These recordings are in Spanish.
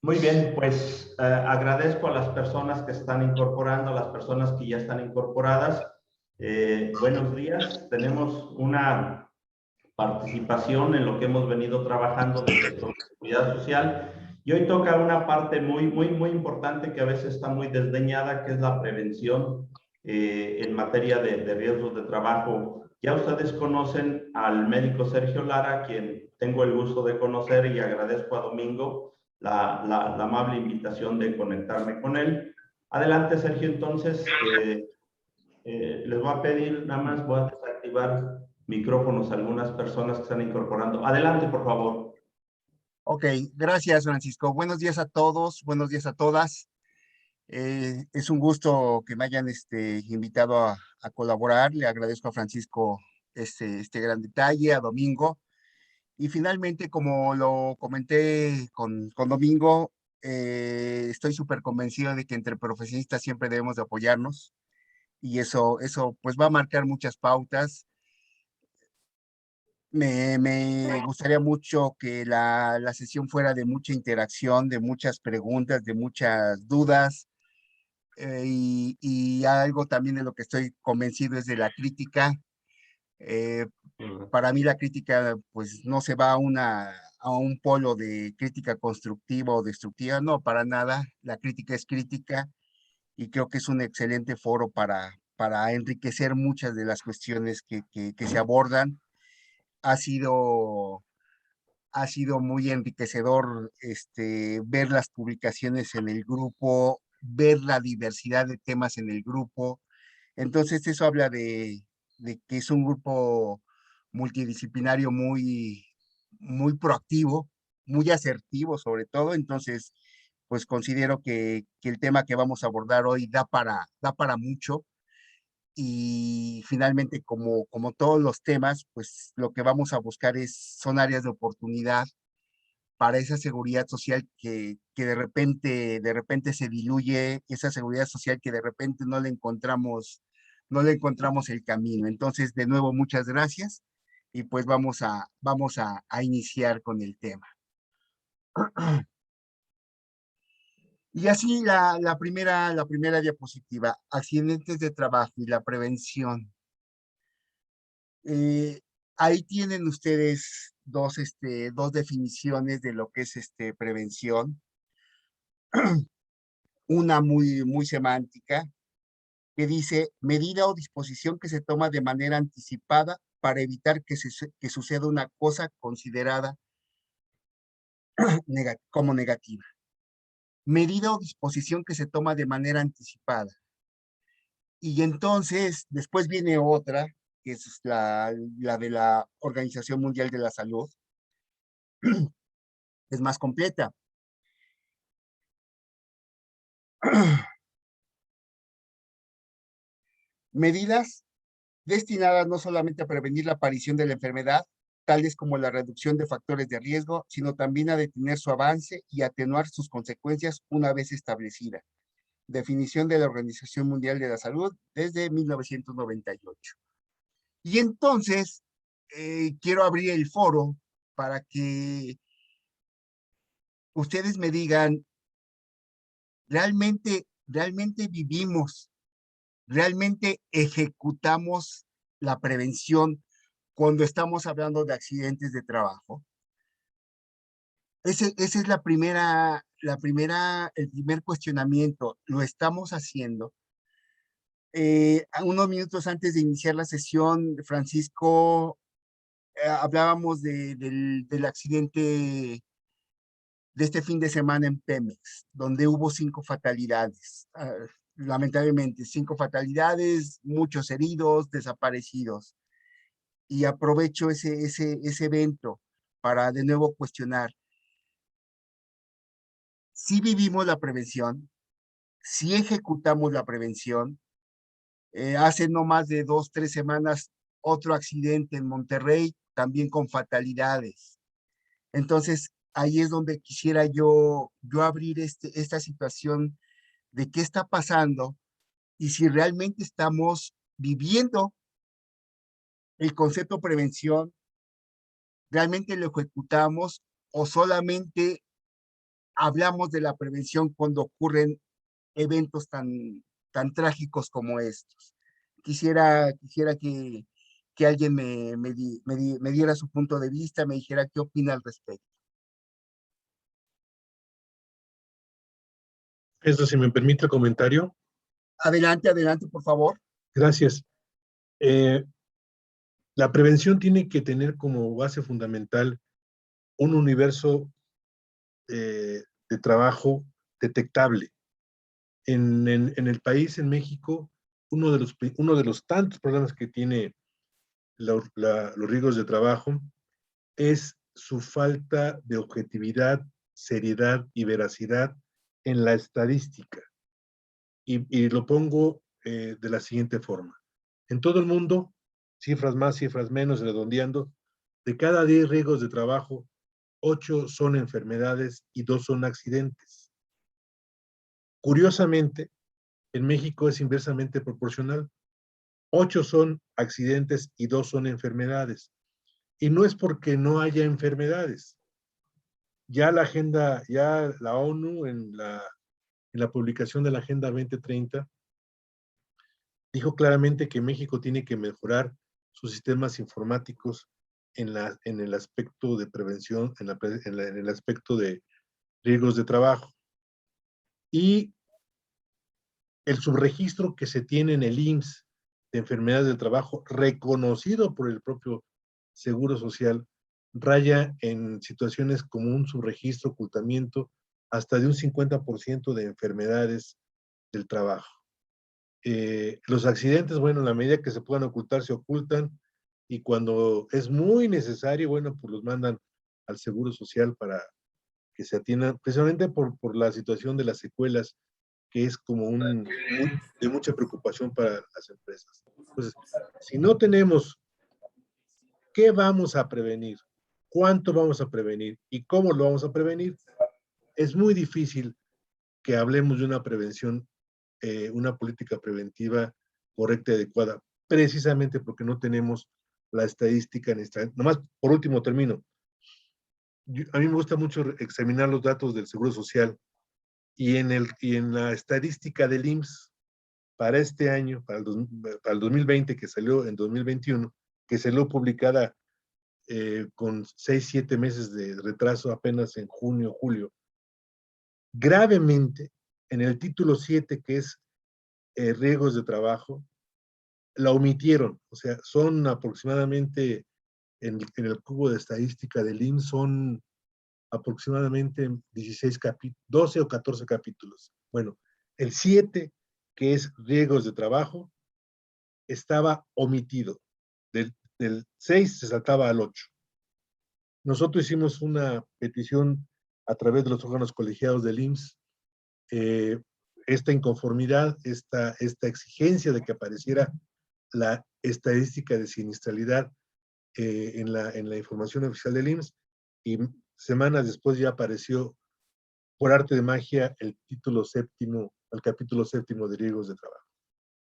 Muy bien, pues agradezco a las personas que están incorporando, a las personas que ya están incorporadas. Buenos días. Tenemos una participación en lo que hemos venido trabajando desde Seguridad Social. Y hoy toca una parte muy importante que a veces está muy desdeñada, que es la prevención en materia de riesgos de trabajo. Ya ustedes conocen al médico Sergio Lara, quien tengo el gusto de conocer, y agradezco a Domingo la amable invitación de conectarme con él. Adelante, Sergio, entonces, les voy a pedir, nada más voy a desactivar micrófonos a algunas personas que están incorporando. Adelante, por favor. Ok, gracias Francisco. Buenos días a todos, buenos días a todas. Es un gusto que me hayan invitado a colaborar. Le agradezco a Francisco este gran detalle, a Domingo. Y finalmente, como lo comenté con Domingo, estoy súper convencido de que entre profesionistas siempre debemos de apoyarnos y eso pues va a marcar muchas pautas. Me gustaría mucho que la sesión fuera de mucha interacción, de muchas preguntas, de muchas dudas, y algo también de lo que estoy convencido es de la crítica. Eh, para mí la crítica pues no se va a un polo de crítica constructiva o destructiva, no, para nada. La crítica es crítica y creo que es un excelente foro para enriquecer muchas de las cuestiones que se abordan. Ha sido ha sido muy enriquecedor ver las publicaciones en el grupo, ver la diversidad de temas en el grupo. Entonces eso habla de que es un grupo multidisciplinario muy proactivo, muy asertivo sobre todo. Entonces, pues considero que el tema que vamos a abordar hoy da para mucho. Y finalmente, como todos los temas, pues lo que vamos a buscar son áreas de oportunidad para esa seguridad social que de repente se diluye, esa seguridad social que de repente no le encontramos el camino. Entonces, de nuevo, muchas gracias y pues vamos a iniciar con el tema. Y así la primera diapositiva, accidentes de trabajo y la prevención. Eh, ahí tienen ustedes dos definiciones de lo que es prevención. Una muy semántica, que dice medida o disposición que se toma de manera anticipada para evitar que suceda una cosa considerada como negativa. Medida o disposición que se toma de manera anticipada. Y entonces, después viene otra, que es la de la Organización Mundial de la Salud, es más completa. Medidas destinadas no solamente a prevenir la aparición de la enfermedad, tales como la reducción de factores de riesgo, sino también a detener su avance y atenuar sus consecuencias una vez establecida. Definición de la Organización Mundial de la Salud desde 1998. Y entonces, quiero abrir el foro para que ustedes me digan, realmente vivimos, realmente ejecutamos la prevención cuando estamos hablando de accidentes de trabajo. Ese es el primer cuestionamiento. ¿Lo estamos haciendo? A unos minutos antes de iniciar la sesión, Francisco, hablábamos del accidente de este fin de semana en Pemex, donde hubo 5 fatalidades. Lamentablemente, 5 fatalidades, muchos heridos, desaparecidos. Y aprovecho ese evento para de nuevo cuestionar si vivimos la prevención, si ejecutamos la prevención. Hace no más de 2, 3 semanas, otro accidente en Monterrey, también con fatalidades. Entonces, ahí es donde quisiera yo abrir esta situación de qué está pasando y si realmente estamos viviendo el concepto prevención, realmente lo ejecutamos o solamente hablamos de la prevención cuando ocurren eventos tan trágicos como estos. Quisiera que alguien me diera su punto de vista, me dijera qué opina al respecto. Eso, si me permite el comentario. Adelante, adelante, por favor. Gracias. Eh, la prevención tiene que tener como base fundamental un universo de trabajo detectable. En el país, en México, uno de los tantos problemas que tiene los riesgos de trabajo es su falta de objetividad, seriedad y veracidad en la estadística. Y lo pongo de la siguiente forma. En todo el mundo, cifras más, cifras menos, redondeando, de cada 10 riesgos de trabajo, 8 son enfermedades y 2 son accidentes. Curiosamente, en México es inversamente proporcional. 8 son accidentes y 2 son enfermedades. Y no es porque no haya enfermedades. Ya la ONU en la publicación de la Agenda 2030 dijo claramente que México tiene que mejorar sus sistemas informáticos en el aspecto de prevención, en el aspecto de riesgos de trabajo. Y el subregistro que se tiene en el IMSS de enfermedades del trabajo, reconocido por el propio Seguro Social, raya en situaciones como un subregistro, ocultamiento, hasta de un 50% de enfermedades del trabajo. Los accidentes, bueno, en la medida que se puedan ocultar, se ocultan, y cuando es muy necesario, bueno, pues los mandan al Seguro Social para que se atiendan, precisamente por la situación de las secuelas, que es como de mucha preocupación para las empresas. Entonces, si no tenemos qué vamos a prevenir, cuánto vamos a prevenir y cómo lo vamos a prevenir, es muy difícil que hablemos de una prevención, una política preventiva correcta y adecuada, precisamente porque no tenemos la estadística necesaria. Nomás, por último, termino. A mí me gusta mucho examinar los datos del Seguro Social y en la estadística del IMSS para este año, para el 2020, que salió en 2021, que salió publicada con 6, 7 meses de retraso apenas en junio, julio, gravemente en el título 7, que es riesgos de trabajo, la omitieron. O sea, son aproximadamente, en el cubo de estadística del IMSS, son aproximadamente 16 capítulos, 12 o 14 capítulos. Bueno, el 7, que es riesgos de trabajo, estaba omitido. Del 6 se saltaba al 8. Nosotros hicimos una petición a través de los órganos colegiados del IMSS, esta inconformidad, esta exigencia de que apareciera la estadística de siniestralidad en la información oficial del IMSS, y semanas después ya apareció por arte de magia el capítulo séptimo de riesgos de trabajo.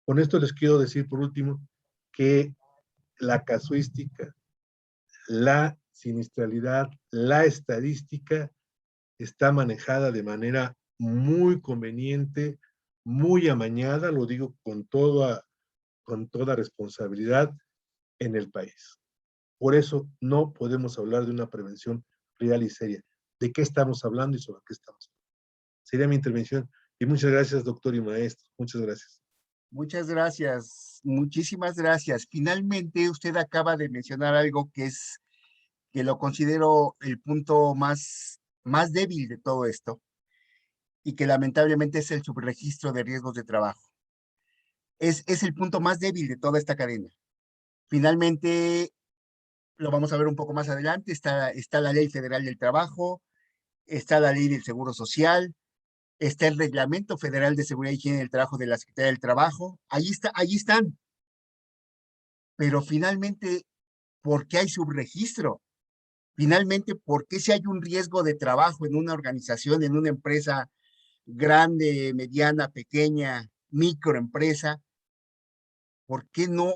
Con esto les quiero decir, por último, que la casuística, la siniestralidad, la estadística está manejada de manera muy conveniente, muy amañada, lo digo con toda responsabilidad, en el país. Por eso no podemos hablar de una prevención real y seria. ¿De qué estamos hablando y sobre qué estamos hablando? Sería mi intervención. Y muchas gracias, doctor y maestro. Muchas gracias. Muchas gracias, muchísimas gracias. Finalmente, usted acaba de mencionar algo que lo considero el punto más débil de todo esto, y que lamentablemente es el subregistro de riesgos de trabajo. Es el punto más débil de toda esta cadena. Finalmente, lo vamos a ver un poco más adelante, está la Ley Federal del Trabajo, está la Ley del Seguro Social, está el Reglamento Federal de Seguridad y Higiene del Trabajo de la Secretaría del Trabajo. Allí están. Pero finalmente, ¿por qué hay subregistro? Finalmente, ¿por qué si hay un riesgo de trabajo en una organización, en una empresa grande, mediana, pequeña, microempresa, por qué no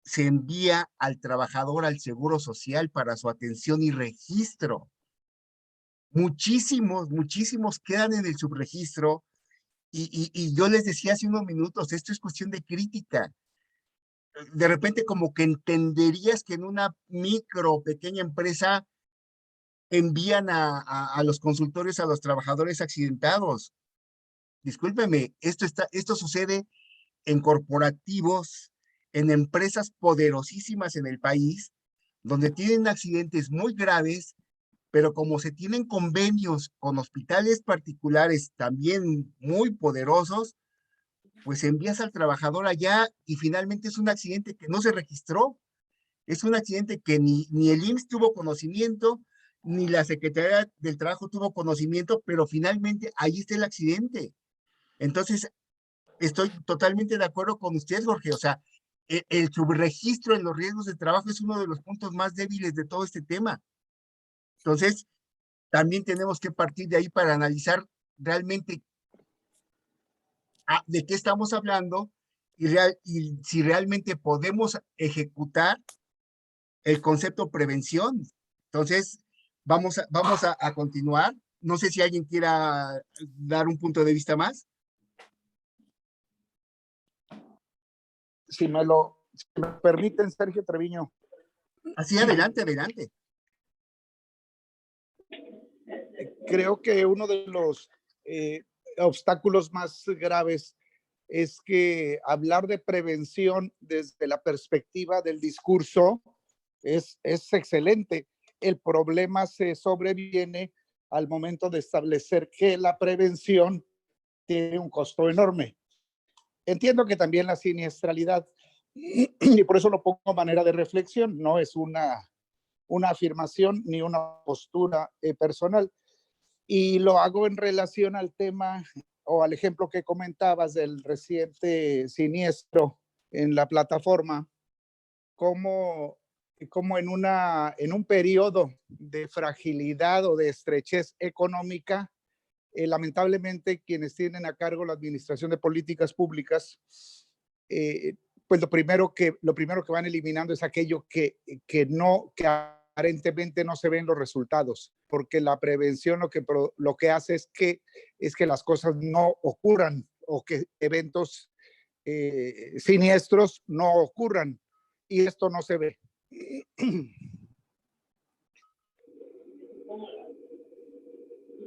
se envía al trabajador al Seguro Social para su atención y registro? muchísimos quedan en el subregistro y yo les decía hace unos minutos, esto es cuestión de crítica. De repente como que entenderías que en una micro, pequeña empresa envían a los consultorios a los trabajadores accidentados. Discúlpeme, esto sucede en corporativos, en empresas poderosísimas en el país, donde tienen accidentes muy graves, pero como se tienen convenios con hospitales particulares también muy poderosos, pues envías al trabajador allá y finalmente es un accidente que no se registró, es un accidente que ni el IMSS tuvo conocimiento, ni la Secretaría del Trabajo tuvo conocimiento, pero finalmente ahí está el accidente. Entonces, estoy totalmente de acuerdo con usted, Jorge. O sea, el subregistro en los riesgos de trabajo es uno de los puntos más débiles de todo este tema. Entonces, también tenemos que partir de ahí para analizar realmente de qué estamos hablando y si realmente podemos ejecutar el concepto prevención. Entonces, vamos a continuar. No sé si alguien quiera dar un punto de vista más. Si me permiten, Sergio Treviño. Así, adelante, adelante. Creo que uno de los obstáculos más graves es que hablar de prevención desde la perspectiva del discurso es excelente. El problema se sobreviene al momento de establecer que la prevención tiene un costo enorme. Entiendo que también la siniestralidad, y por eso lo pongo a manera de reflexión, no es una afirmación ni una postura personal. Y lo hago en relación al tema o al ejemplo que comentabas del reciente siniestro en la plataforma, como en un periodo de fragilidad o de estrechez económica, lamentablemente quienes tienen a cargo la administración de políticas públicas, pues lo primero que van eliminando es aquello que aparentemente no se ven los resultados, porque la prevención lo que hace es que las cosas no ocurran o que eventos siniestros no ocurran, y esto no se ve.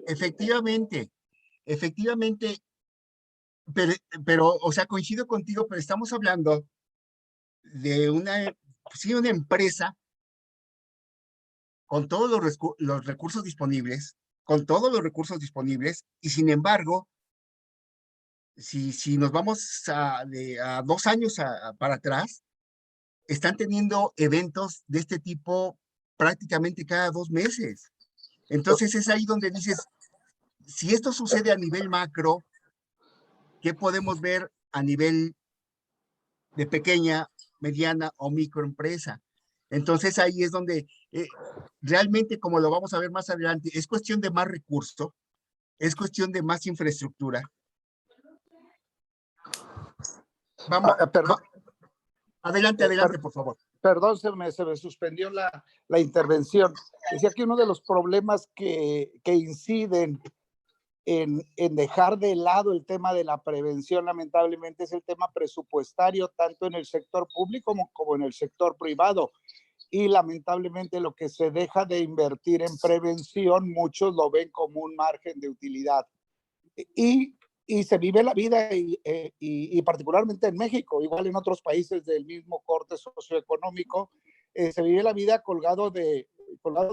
Efectivamente, pero, o sea, coincido contigo, pero estamos hablando de una empresa con todos los recursos disponibles, y sin embargo, si nos vamos a 2 años para atrás, están teniendo eventos de este tipo prácticamente cada 2 meses. Entonces es ahí donde dices, si esto sucede a nivel macro, ¿qué podemos ver a nivel de pequeña, mediana o microempresa? Entonces ahí es donde realmente, como lo vamos a ver más adelante, es cuestión de más recursos, es cuestión de más infraestructura. Vamos, Perdón. Adelante, por favor. Perdón, se me suspendió la intervención. Decía que uno de los problemas que inciden en dejar de lado el tema de la prevención, lamentablemente, es el tema presupuestario, tanto en el sector público como en el sector privado. Y lamentablemente lo que se deja de invertir en prevención, muchos lo ven como un margen de utilidad. Y se vive la vida, y particularmente en México, igual en otros países del mismo corte socioeconómico, se vive la vida colgado de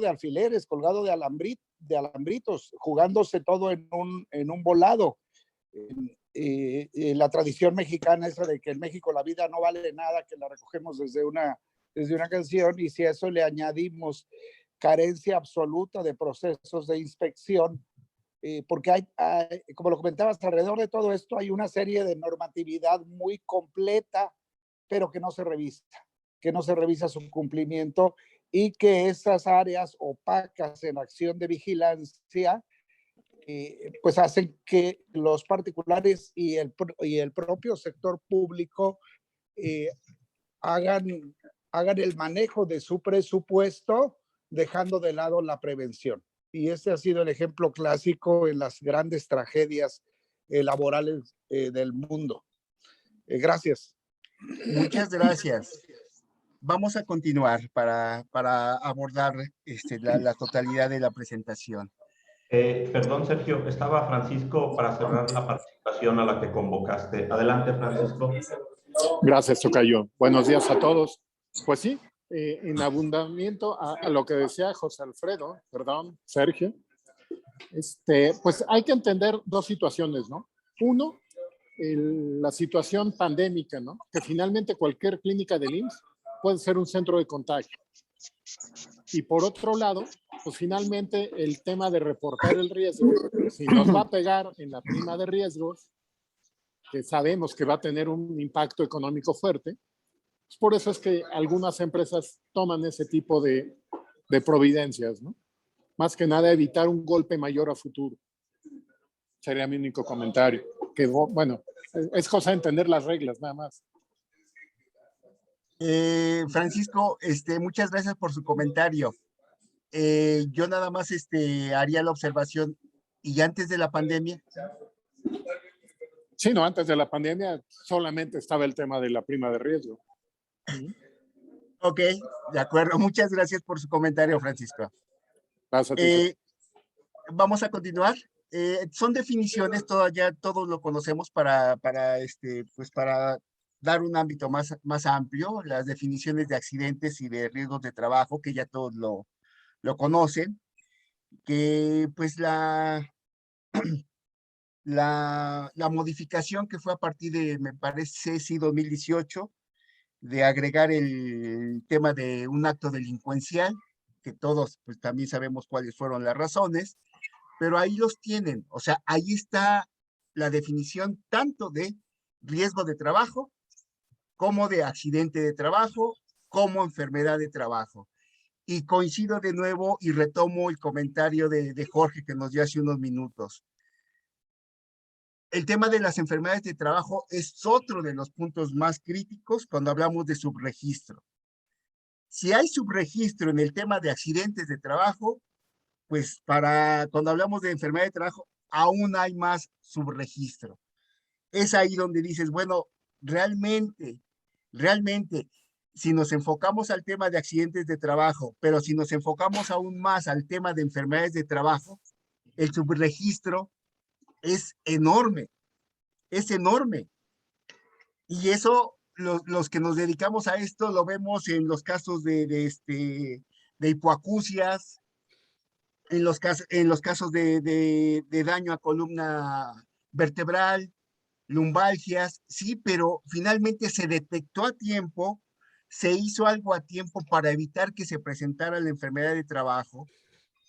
alfileres, colgado de alambritos, jugándose todo en un volado. La tradición mexicana esa de que en México la vida no vale nada, que la recogemos desde una canción, y si a eso le añadimos carencia absoluta de procesos de inspección, porque hay, como lo comentabas, alrededor de todo esto hay una serie de normatividad muy completa, pero que no se revisa su cumplimiento, y que esas áreas opacas en acción de vigilancia pues hacen que los particulares y el propio sector público hagan el manejo de su presupuesto, dejando de lado la prevención. y este ha sido el ejemplo clásico en las grandes tragedias laborales del mundo. Gracias. Muchas gracias. Vamos a continuar para abordar la totalidad de la presentación. Perdón, Sergio, estaba Francisco para cerrar la participación a la que convocaste. Adelante, Francisco. Gracias, tocayo. Buenos días a todos. Pues sí, en abundamiento a lo que decía José Alfredo, perdón, Sergio, pues hay que entender dos situaciones, ¿no? Uno, la situación pandémica, ¿no? Que finalmente cualquier clínica del IMSS puede ser un centro de contagio. Y por otro lado, pues finalmente el tema de reportar el riesgo, si nos va a pegar en la prima de riesgos, que sabemos que va a tener un impacto económico fuerte, pues por eso es que algunas empresas toman ese tipo de providencias, ¿no? Más que nada evitar un golpe mayor a futuro. Sería mi único comentario. Que bueno, es cosa de entender las reglas, nada más. Francisco, muchas gracias por su comentario. Yo nada más haría la observación, y antes de la pandemia. Sí, no, antes de la pandemia solamente estaba el tema de la prima de riesgo. Ok, de acuerdo. Muchas gracias por su comentario, Francisco. Vamos a continuar. Son definiciones, ya todos lo conocemos pues para dar un ámbito más amplio, las definiciones de accidentes y de riesgos de trabajo, que ya todos lo conocen, que pues la modificación que fue a partir de, me parece, sí, 2018, de agregar el tema de un acto delincuencial, que todos pues también sabemos cuáles fueron las razones, pero ahí los tienen, o sea, ahí está la definición tanto de riesgo de trabajo, como de accidente de trabajo, como enfermedad de trabajo. Y coincido de nuevo y retomo el comentario de Jorge que nos dio hace unos minutos. El tema de las enfermedades de trabajo es otro de los puntos más críticos cuando hablamos de subregistro. Si hay subregistro en el tema de accidentes de trabajo, pues cuando hablamos de enfermedad de trabajo, aún hay más subregistro. Es ahí donde dices, bueno, realmente, si nos enfocamos al tema de accidentes de trabajo, pero si nos enfocamos aún más al tema de enfermedades de trabajo, el subregistro es enorme, es enorme. Y eso, los que nos dedicamos a esto, lo vemos en los casos de hipoacusias, en los casos de daño a columna vertebral, lumbalgias, sí, pero finalmente se detectó a tiempo, se hizo algo a tiempo para evitar que se presentara la enfermedad de trabajo.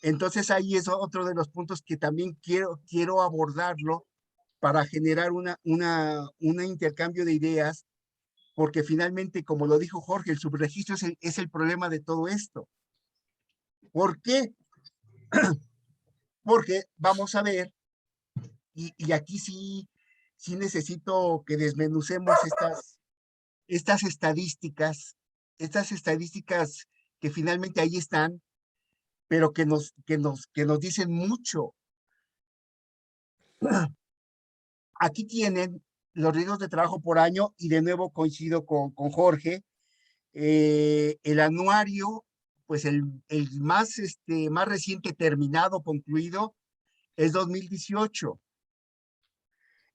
Entonces ahí es otro de los puntos que también quiero abordarlo para generar un intercambio de ideas, porque finalmente, como lo dijo Jorge, el subregistro es el problema de todo esto. ¿Por qué? Porque vamos a ver, y aquí sí necesito que desmenucemos estas estadísticas que finalmente ahí están, pero que nos dicen mucho. Aquí tienen los riesgos de trabajo por año, y de nuevo coincido con Jorge. El anuario, pues el más reciente terminado, concluido, es 2018.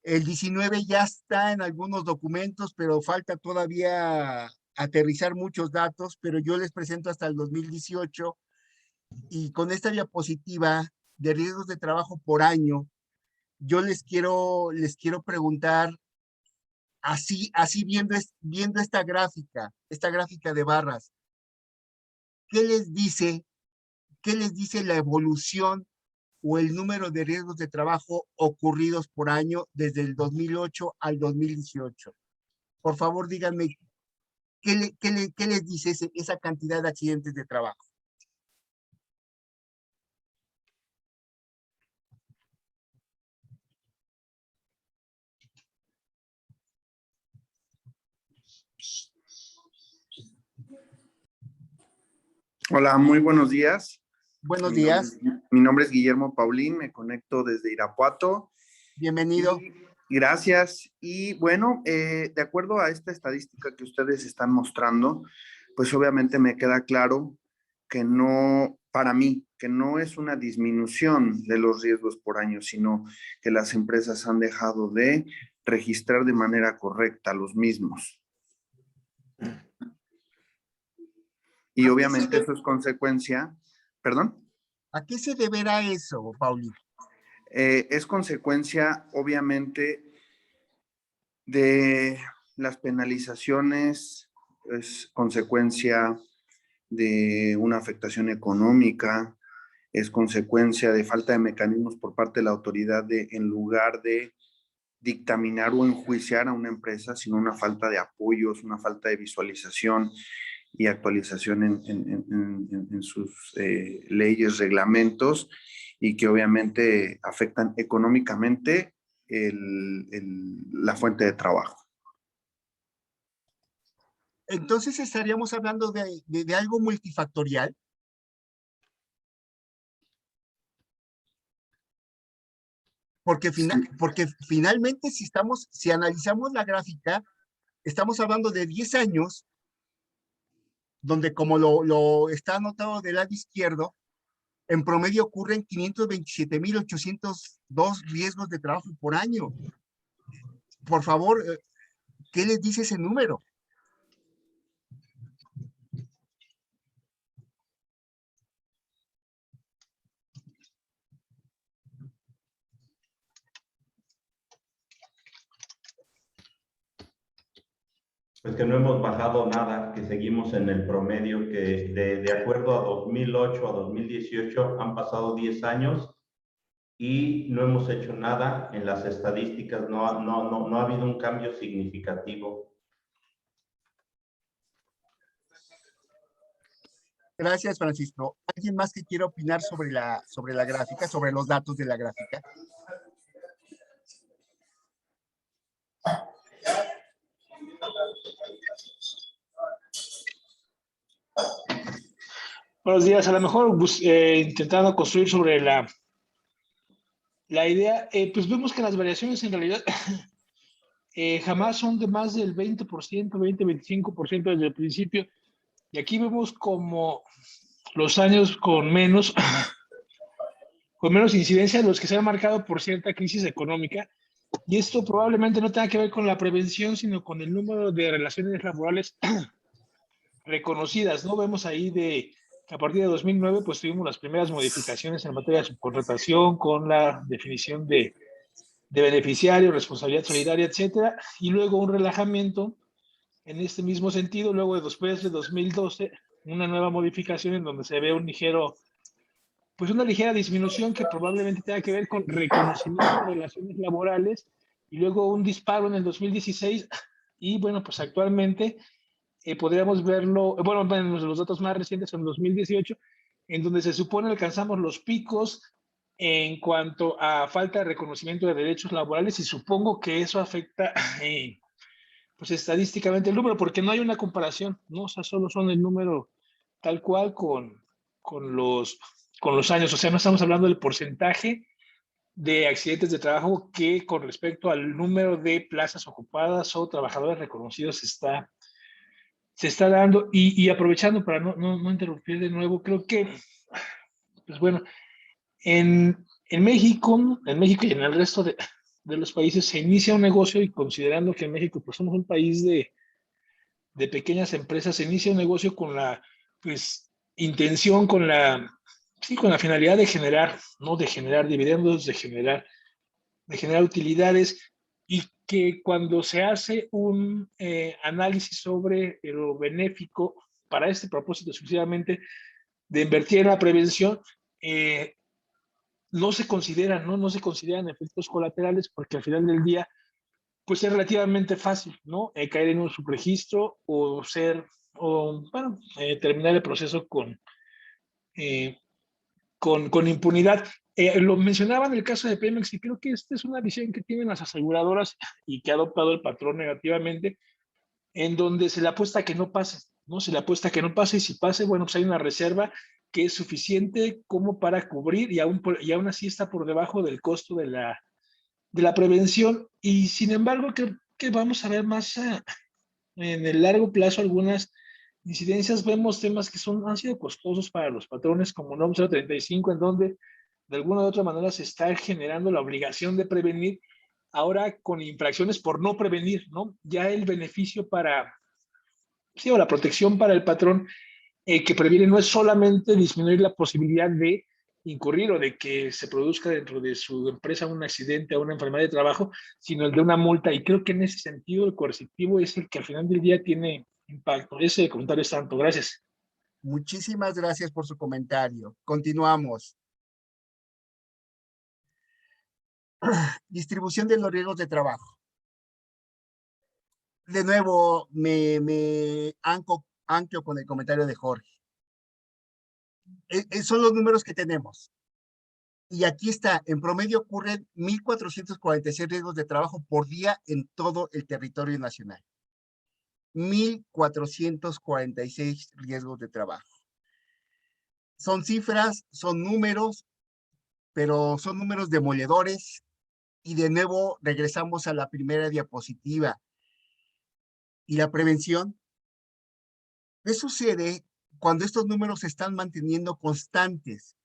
El 19 ya está en algunos documentos, pero falta todavía aterrizar muchos datos, pero yo les presento hasta el 2018, y con esta diapositiva de riesgos de trabajo por año, yo les quiero preguntar, así viendo esta gráfica de barras, ¿qué les dice la evolución o el número de riesgos de trabajo ocurridos por año desde el 2008 al 2018? Por favor, díganme, ¿qué les dice esa cantidad de accidentes de trabajo? Hola, muy buenos días. Buenos días. Mi nombre es Guillermo Paulín, me conecto desde Irapuato. Bienvenido. Gracias. Y bueno, de acuerdo a esta estadística que ustedes están mostrando, pues obviamente me queda claro que no, para mí, que no es una disminución de los riesgos por año, sino que las empresas han dejado de registrar de manera correcta los mismos. Y obviamente eso es consecuencia, ¿perdón? ¿A qué se deberá eso, Paulín? Es consecuencia, obviamente, de las penalizaciones, es consecuencia de una afectación económica, es consecuencia de falta de mecanismos por parte de la autoridad de, en lugar de dictaminar o enjuiciar a una empresa, sino una falta de apoyos, una falta de visualización y actualización en sus leyes, reglamentos, y que obviamente afectan económicamente la fuente de trabajo. Entonces estaríamos hablando de algo multifactorial. Porque finalmente si analizamos la gráfica, estamos hablando de 10 años, donde como lo está anotado del lado izquierdo, en promedio ocurren 527,802 riesgos de trabajo por año. Por favor, ¿qué les dice ese número? Pues que no hemos bajado nada, que seguimos en el promedio, que de acuerdo a 2008 a 2018 han pasado 10 años y no hemos hecho nada en las estadísticas, no ha habido un cambio significativo. Gracias, Francisco. ¿Alguien más que quiera opinar sobre la gráfica, sobre los datos de la gráfica? Buenos días. A lo mejor intentando construir sobre la idea, pues vemos que las variaciones en realidad jamás son de más del 20%, 20-25% desde el principio. Y aquí vemos como los años con menos incidencia, los que se han marcado por cierta crisis económica. Y esto probablemente no tenga que ver con la prevención, sino con el número de relaciones laborales reconocidas, ¿no? Vemos ahí que a partir de 2009, pues tuvimos las primeras modificaciones en materia de subcontratación, con la definición de beneficiario, responsabilidad solidaria, etcétera, y luego un relajamiento en este mismo sentido, luego después de 2012, una nueva modificación en donde se ve una ligera disminución que probablemente tenga que ver con reconocimiento de relaciones laborales, y luego un disparo en el 2016, y bueno, pues actualmente podríamos verlo, bueno, los datos más recientes son 2018, en donde se supone alcanzamos los picos en cuanto a falta de reconocimiento de derechos laborales, y supongo que eso afecta pues estadísticamente el número, porque no hay una comparación, ¿no? O sea, solo son el número tal cual con los años. O sea, no estamos hablando del porcentaje de accidentes de trabajo que con respecto al número de plazas ocupadas o trabajadores reconocidos se está dando. Y aprovechando para no interrumpir de nuevo, creo que, pues bueno, en México y en el resto de los países se inicia un negocio, y considerando que en México pues somos un país de pequeñas empresas, se inicia un negocio con la pues intención, con la finalidad de generar, ¿no? De generar dividendos, de generar utilidades, y que cuando se hace un análisis sobre lo benéfico para este propósito exclusivamente de invertir en la prevención, no se consideran, ¿no? No se consideran efectos colaterales, porque al final del día pues es relativamente fácil, ¿no? Caer en un subregistro o terminar el proceso con impunidad. Lo mencionaba en el caso de Pemex, y creo que esta es una visión que tienen las aseguradoras y que ha adoptado el patrón negativamente, en donde se le apuesta a que no pase, ¿no? Se le apuesta a que no pase, y si pase, bueno, pues hay una reserva que es suficiente como para cubrir y aún así está por debajo del costo de la prevención. Y sin embargo, que vamos a ver más en el largo plazo algunas incidencias. Vemos temas que han sido costosos para los patrones, como NOM 035, en donde de alguna u otra manera se está generando la obligación de prevenir, ahora con infracciones por no prevenir, ¿no? Ya el beneficio sí, o la protección para el patrón que previene no es solamente disminuir la posibilidad de incurrir o de que se produzca dentro de su empresa un accidente o una enfermedad de trabajo, sino el de una multa. Y creo que en ese sentido el coercitivo es el que al final del día tiene impacto. Ese comentario es tanto. Gracias. Muchísimas gracias por su comentario. Continuamos. Distribución de los riesgos de trabajo. De nuevo, me anclo con el comentario de Jorge. Son los números que tenemos. Y aquí está, en promedio ocurren 1,446 riesgos de trabajo por día en todo el territorio nacional. 1,446 riesgos de trabajo. Son cifras, son números, pero son números demoledores. Y de nuevo regresamos a la primera diapositiva. ¿Y la prevención? ¿Qué sucede cuando estos números se están manteniendo constantes?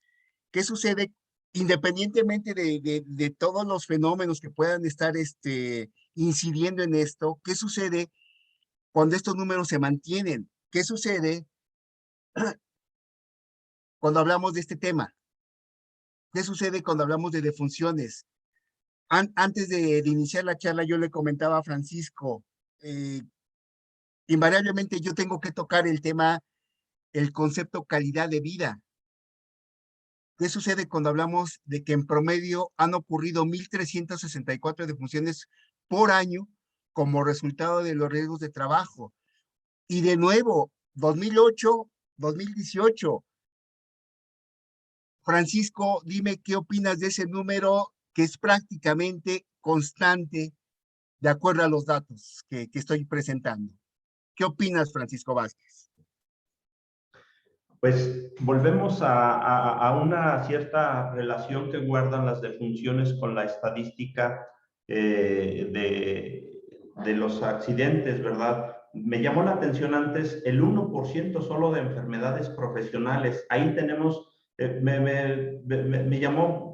¿Qué sucede independientemente de todos los fenómenos que puedan estar incidiendo en esto? ¿Qué sucede cuando estos números se mantienen? ¿Qué sucede cuando hablamos de este tema? ¿Qué sucede cuando hablamos de defunciones? Antes de iniciar la charla, yo le comentaba a Francisco, invariablemente yo tengo que tocar el tema, el concepto calidad de vida. ¿Qué sucede cuando hablamos de que en promedio han ocurrido 1,364 defunciones por año como resultado de los riesgos de trabajo? Y de nuevo, 2008, 2018. Francisco, dime qué opinas de ese número que es prácticamente constante de acuerdo a los datos que estoy presentando. ¿Qué opinas, Francisco Vázquez? Pues volvemos a una cierta relación que guardan las defunciones con la estadística de los accidentes, ¿verdad? Me llamó la atención antes el 1% solo de enfermedades profesionales. Ahí tenemos, me llamó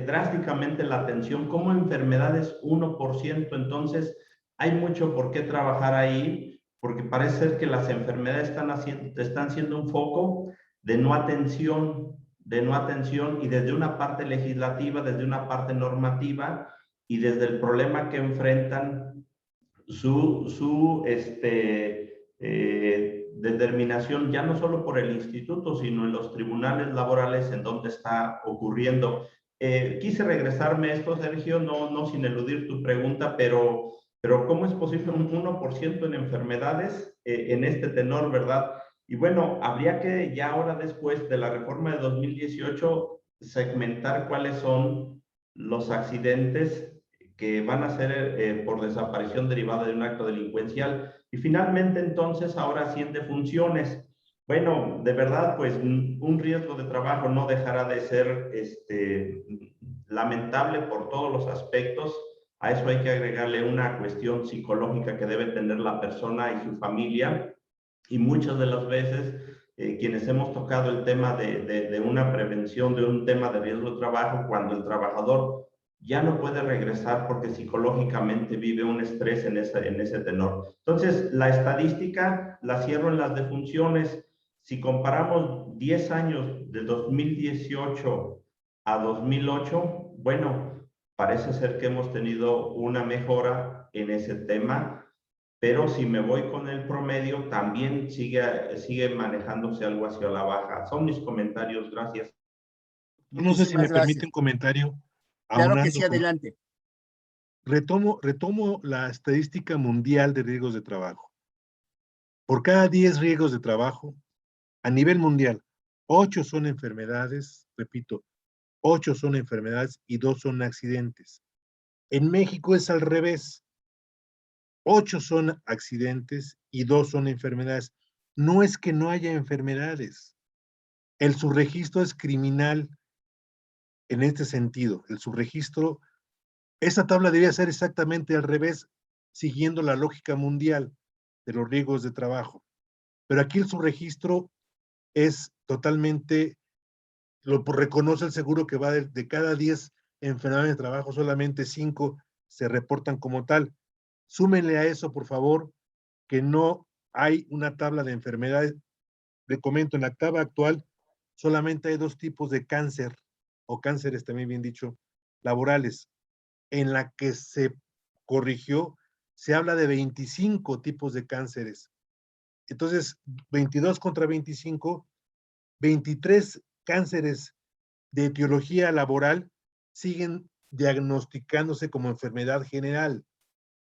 drásticamente la atención como enfermedades 1%. Entonces, hay mucho por qué trabajar ahí, porque parece ser que las enfermedades están siendo un foco de no atención y desde una parte legislativa, desde una parte normativa y desde el problema que enfrentan su determinación, ya no solo por el instituto, sino en los tribunales laborales en donde está ocurriendo. Quise regresarme a esto, Sergio, no sin eludir tu pregunta, pero ¿cómo es posible un 1% en enfermedades en este tenor, verdad? Y bueno, habría que ya ahora después de la reforma de 2018 segmentar cuáles son los accidentes que van a ser por desaparición derivada de un acto delincuencial. Y finalmente, entonces, ahora sí en defunciones. Bueno, de verdad, pues un riesgo de trabajo no dejará de ser lamentable por todos los aspectos. A eso hay que agregarle una cuestión psicológica que debe tener la persona y su familia. Y muchas de las veces, quienes hemos tocado el tema de una prevención, de un tema de riesgo de trabajo, cuando el trabajador ya no puede regresar porque psicológicamente vive un estrés en ese tenor. Entonces, la estadística la cierro en las defunciones. Si comparamos 10 años de 2018 a 2008, bueno, parece ser que hemos tenido una mejora en ese tema, pero si me voy con el promedio, también sigue manejándose algo hacia la baja. Son mis comentarios, gracias. No sé si me permite un comentario. Claro que sí, adelante. Retomo la estadística mundial de riesgos de trabajo. Por cada 10 riesgos de trabajo, a nivel mundial, 8 son enfermedades, repito, 8 son enfermedades y 2 son accidentes. En México es al revés. 8 son accidentes y 2 son enfermedades. No es que no haya enfermedades. El subregistro es criminal en este sentido. El subregistro, esa tabla debería ser exactamente al revés, siguiendo la lógica mundial de los riesgos de trabajo. Pero aquí el subregistro es totalmente, lo reconoce el seguro que va de cada 10 enfermedades de trabajo, solamente 5 se reportan como tal. Súmenle a eso, por favor, que no hay una tabla de enfermedades. Le comento, en la tabla actual solamente hay 2 tipos de cáncer, o cánceres también bien dicho, laborales. En la que se corrigió, se habla de 25 tipos de cánceres. Entonces, 22 contra 25, 23 cánceres de etiología laboral siguen diagnosticándose como enfermedad general.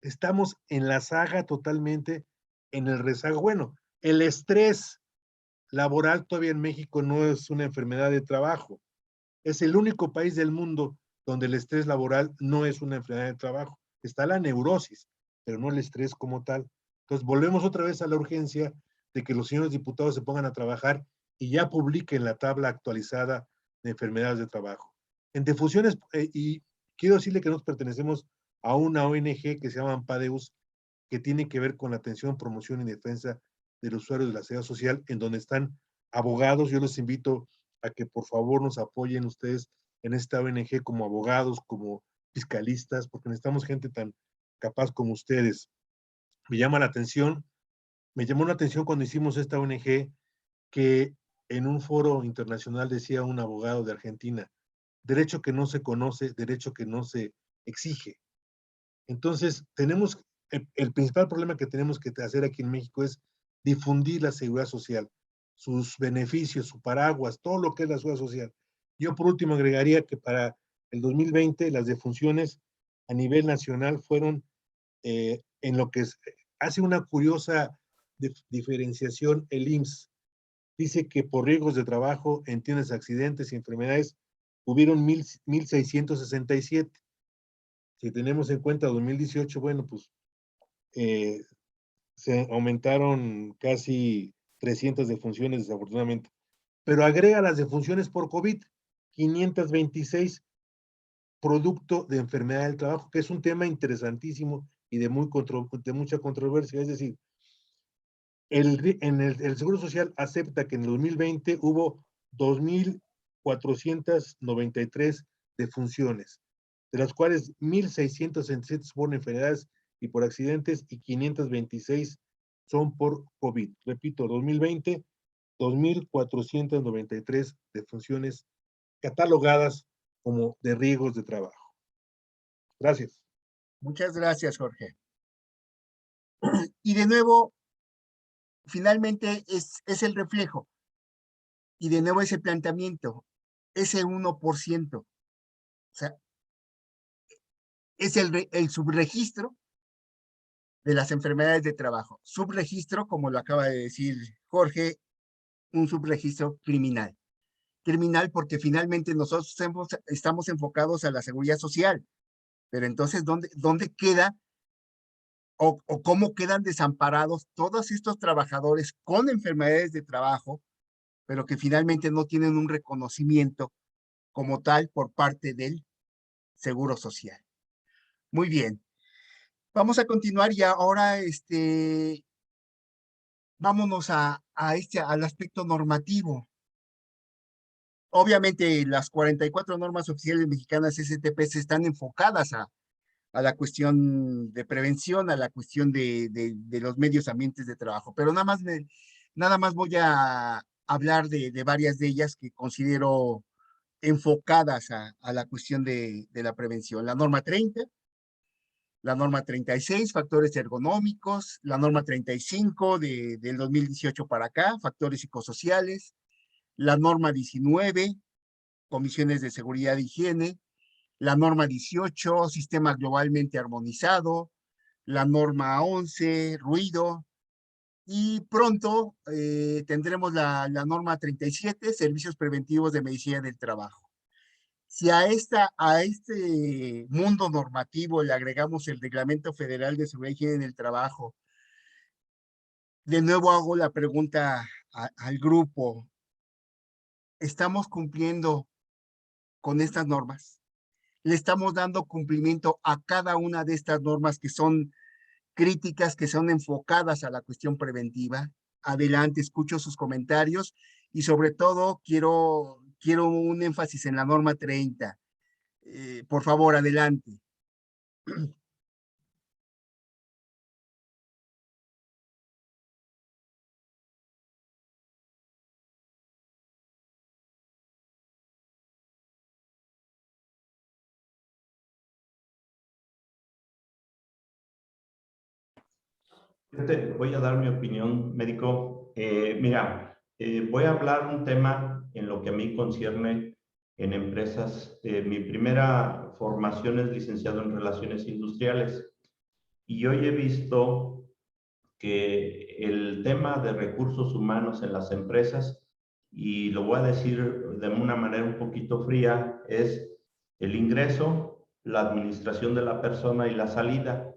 Estamos en la saga totalmente en el rezago. Bueno, el estrés laboral todavía en México no es una enfermedad de trabajo. Es el único país del mundo donde el estrés laboral no es una enfermedad de trabajo. Está la neurosis, pero no el estrés como tal. Entonces, volvemos otra vez a la urgencia de que los señores diputados se pongan a trabajar y ya publiquen la tabla actualizada de enfermedades de trabajo. En difusiones, y quiero decirle que nosotros pertenecemos a una ONG que se llama Ampadeus, que tiene que ver con la atención, promoción y defensa de los usuarios de la seguridad social, en donde están abogados. Yo les invito a que por favor nos apoyen ustedes en esta ONG como abogados, como fiscalistas, porque necesitamos gente tan capaz como ustedes. Me llama la atención, me llamó la atención cuando hicimos esta ONG que en un foro internacional decía un abogado de Argentina, derecho que no se conoce, derecho que no se exige. Entonces, tenemos, el principal problema que tenemos que hacer aquí en México es difundir la seguridad social, sus beneficios, su paraguas, todo lo que es la seguridad social. Yo por último agregaría que para el 2020 las defunciones a nivel nacional fueron en lo que hace una curiosa diferenciación el IMSS. Dice que por riesgos de trabajo, entiendes, accidentes y enfermedades, hubieron 1,667. Si tenemos en cuenta 2018, bueno, pues se aumentaron casi 300 defunciones, desafortunadamente. Pero agrega las defunciones por COVID, 526, producto de enfermedad del trabajo, que es un tema interesantísimo y de mucha controversia. Es decir, el Seguro Social acepta que en el 2020 hubo 2,493 defunciones, de las cuales 1,667 por enfermedades y por accidentes y 526 son por COVID. Repito, 2020, 2,493 defunciones catalogadas como de riesgos de trabajo. Gracias. Muchas gracias, Jorge. Y de nuevo, finalmente es el reflejo. Y de nuevo ese planteamiento, ese 1%. O sea, es el subregistro de las enfermedades de trabajo. Subregistro, como lo acaba de decir Jorge, un subregistro criminal. Criminal porque finalmente nosotros estamos enfocados a la seguridad social. Pero entonces, ¿dónde queda o cómo quedan desamparados todos estos trabajadores con enfermedades de trabajo, pero que finalmente no tienen un reconocimiento como tal por parte del Seguro Social? Muy bien. Vamos a continuar y ahora vámonos al aspecto normativo. Obviamente las 44 normas oficiales mexicanas STPs están enfocadas a la cuestión de prevención, a la cuestión de los medios ambientes de trabajo, pero nada más voy a hablar de varias de ellas que considero enfocadas a la cuestión de la prevención. La norma 30, la norma 36, factores ergonómicos, la norma 35 del 2018 para acá, factores psicosociales, la norma 19, comisiones de seguridad e higiene, la norma 18, sistema globalmente armonizado, la norma 11, ruido, y pronto tendremos la norma 37, servicios preventivos de medicina del trabajo. Si a este mundo normativo le agregamos el Reglamento Federal de Seguridad y Higiene en el Trabajo, de nuevo hago la pregunta al grupo, estamos cumpliendo con estas normas. Le estamos dando cumplimiento a cada una de estas normas que son críticas, que son enfocadas a la cuestión preventiva. Adelante, escucho sus comentarios y sobre todo quiero un énfasis en la norma 30. Por favor, adelante. Voy a dar mi opinión, médico. Mira, voy a hablar un tema en lo que a mí concierne en empresas. Mi primera formación es licenciado en Relaciones Industriales y hoy he visto que el tema de recursos humanos en las empresas, y lo voy a decir de una manera un poquito fría, es el ingreso, la administración de la persona y la salida.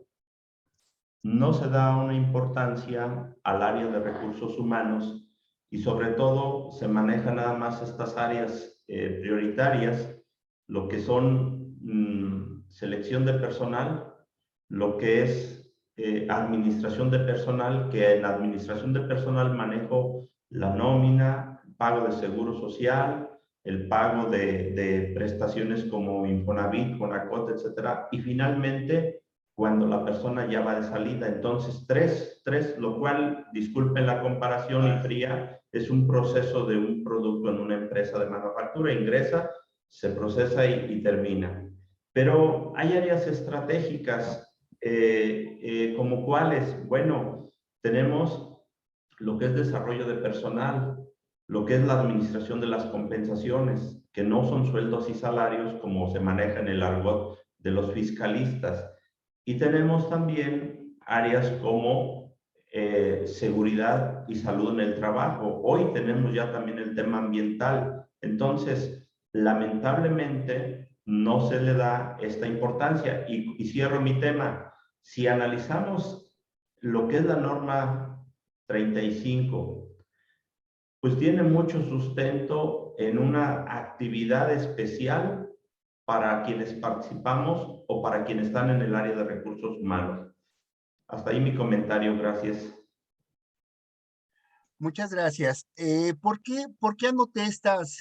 No se da una importancia al área de recursos humanos y sobre todo se manejan nada más estas áreas prioritarias, lo que son selección de personal, lo que es administración de personal, que en administración de personal manejo la nómina, pago de seguro social, el pago de prestaciones como Infonavit, Conacot, etcétera, y finalmente cuando la persona ya va de salida. Entonces, tres, lo cual, disculpen la comparación y fría, es un proceso de un producto en una empresa de manufactura, ingresa, se procesa y termina. Pero hay áreas estratégicas, como cuáles, bueno, tenemos lo que es desarrollo de personal, lo que es la administración de las compensaciones, que no son sueldos y salarios como se maneja en el argot de los fiscalistas. Y tenemos también áreas como seguridad y salud en el trabajo. Hoy tenemos ya también el tema ambiental. Entonces, lamentablemente, no se le da esta importancia. Y cierro mi tema. Si analizamos lo que es la norma 35, pues tiene mucho sustento en una actividad especial para quienes participamos o para quienes están en el área de recursos humanos. Hasta ahí mi comentario, gracias. Muchas gracias. ¿Por qué anoté estas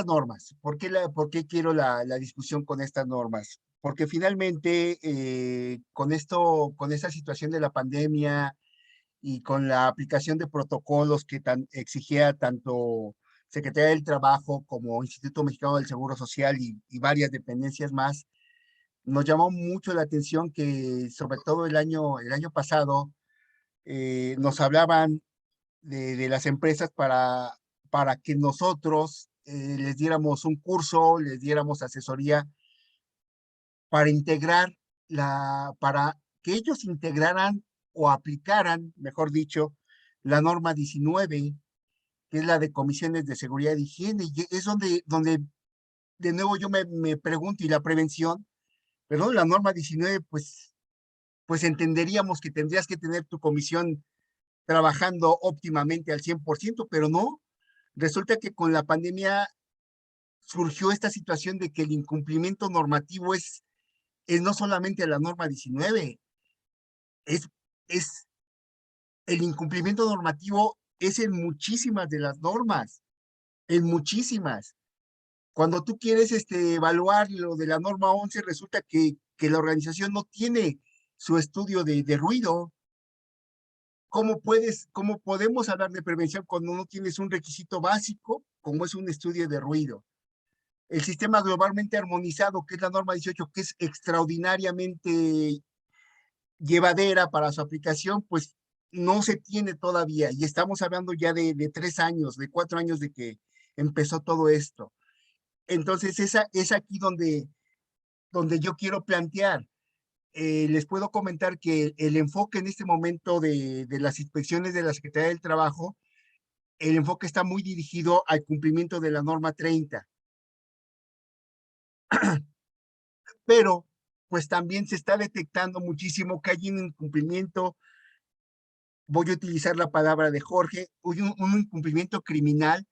normas? ¿Por qué quiero la discusión con estas normas? Porque finalmente, con esta situación de la pandemia y con la aplicación de protocolos que exigía tanto Secretaría del Trabajo como Instituto Mexicano del Seguro Social y varias dependencias más, nos llamó mucho la atención que sobre todo el año pasado nos hablaban de las empresas para que nosotros les diéramos un curso, les diéramos asesoría para para que ellos integraran o aplicaran, mejor dicho, la norma 19, que es la de comisiones de seguridad y higiene. Y es donde de nuevo yo me pregunto, ¿y la prevención? Perdón, la norma 19, pues entenderíamos que tendrías que tener tu comisión trabajando óptimamente al 100%, pero no. Resulta que con la pandemia surgió esta situación de que el incumplimiento normativo es no solamente la norma 19, es, es el incumplimiento normativo es en muchísimas de las normas, en muchísimas. Cuando tú quieres evaluar lo de la norma 11, resulta que la organización no tiene su estudio de ruido. ¿Cómo podemos hablar de prevención cuando no tienes un requisito básico como es un estudio de ruido? El sistema globalmente armonizado, que es la norma 18, que es extraordinariamente llevadera para su aplicación, pues no se tiene todavía. Y estamos hablando ya de 3 años, de 4 años de que empezó todo esto. Entonces, es aquí donde yo quiero plantear. Les puedo comentar que el enfoque en este momento de las inspecciones de la Secretaría del Trabajo, el enfoque está muy dirigido al cumplimiento de la norma 30. Pero, pues también se está detectando muchísimo que hay un incumplimiento voy a utilizar la palabra de Jorge, un incumplimiento criminal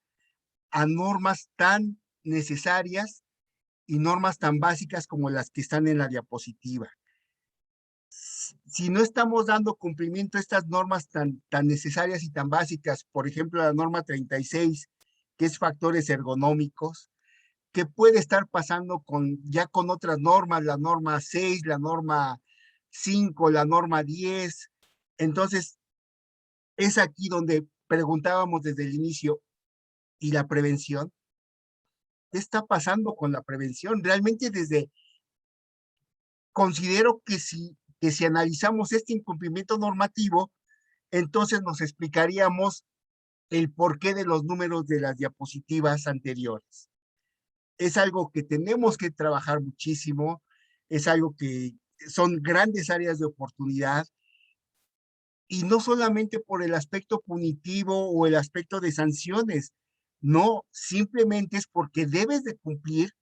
a normas tan necesarias y normas tan básicas como las que están en la diapositiva. Si no estamos dando cumplimiento a estas normas tan necesarias y tan básicas, por ejemplo, la norma 36, que es factores ergonómicos, ¿qué puede estar pasando ya con otras normas? La norma 6, la norma 5, la norma 10. Entonces, es aquí donde preguntábamos desde el inicio, ¿y la prevención? ¿Qué está pasando con la prevención? Realmente considero que si analizamos este incumplimiento normativo, entonces nos explicaríamos el porqué de los números de las diapositivas anteriores. Es algo que tenemos que trabajar muchísimo, es algo que son grandes áreas de oportunidad, y no solamente por el aspecto punitivo o el aspecto de sanciones, no, simplemente es porque debes de cumplir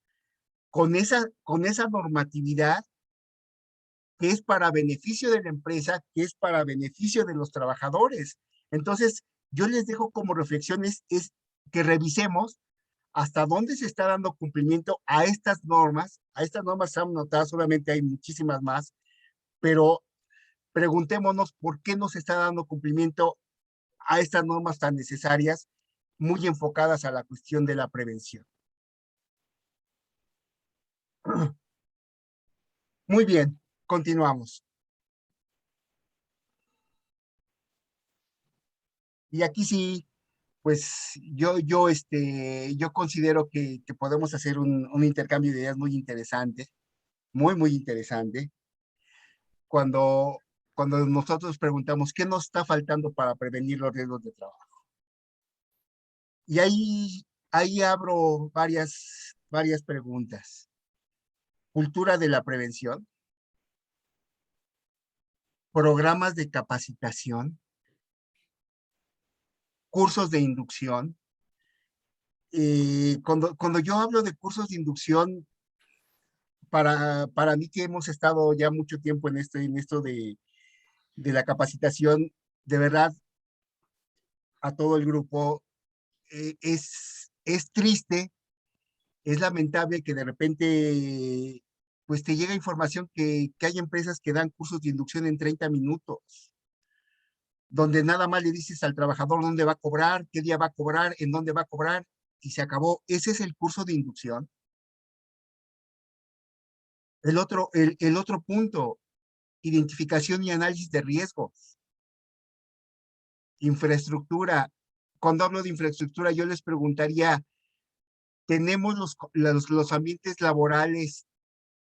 con esa normatividad que es para beneficio de la empresa, que es para beneficio de los trabajadores. Entonces, yo les dejo como reflexiones es que revisemos hasta dónde se está dando cumplimiento a estas normas. A estas normas se han notado, solamente hay muchísimas más, pero preguntémonos por qué no se está dando cumplimiento a estas normas tan necesarias, muy enfocadas a la cuestión de la prevención. Muy bien, continuamos. Y aquí sí, pues yo considero que podemos hacer un intercambio de ideas muy interesante, muy interesante, cuando, cuando nosotros preguntamos qué nos está faltando para prevenir los riesgos de trabajo. Y ahí abro varias preguntas. Cultura de la prevención, programas de capacitación, cursos de inducción. Cuando yo hablo de cursos de inducción, para mí que hemos estado ya mucho tiempo en esto de la capacitación, de verdad, a todo el grupo, es triste, es lamentable que de repente pues te llega información que hay empresas que dan cursos de inducción en 30 minutos, donde nada más le dices al trabajador dónde va a cobrar, qué día va a cobrar, en dónde va a cobrar, y se acabó. Ese es el curso de inducción. El otro punto, identificación y análisis de riesgos. Infraestructura. Cuando hablo de infraestructura, yo les preguntaría, ¿tenemos los ambientes laborales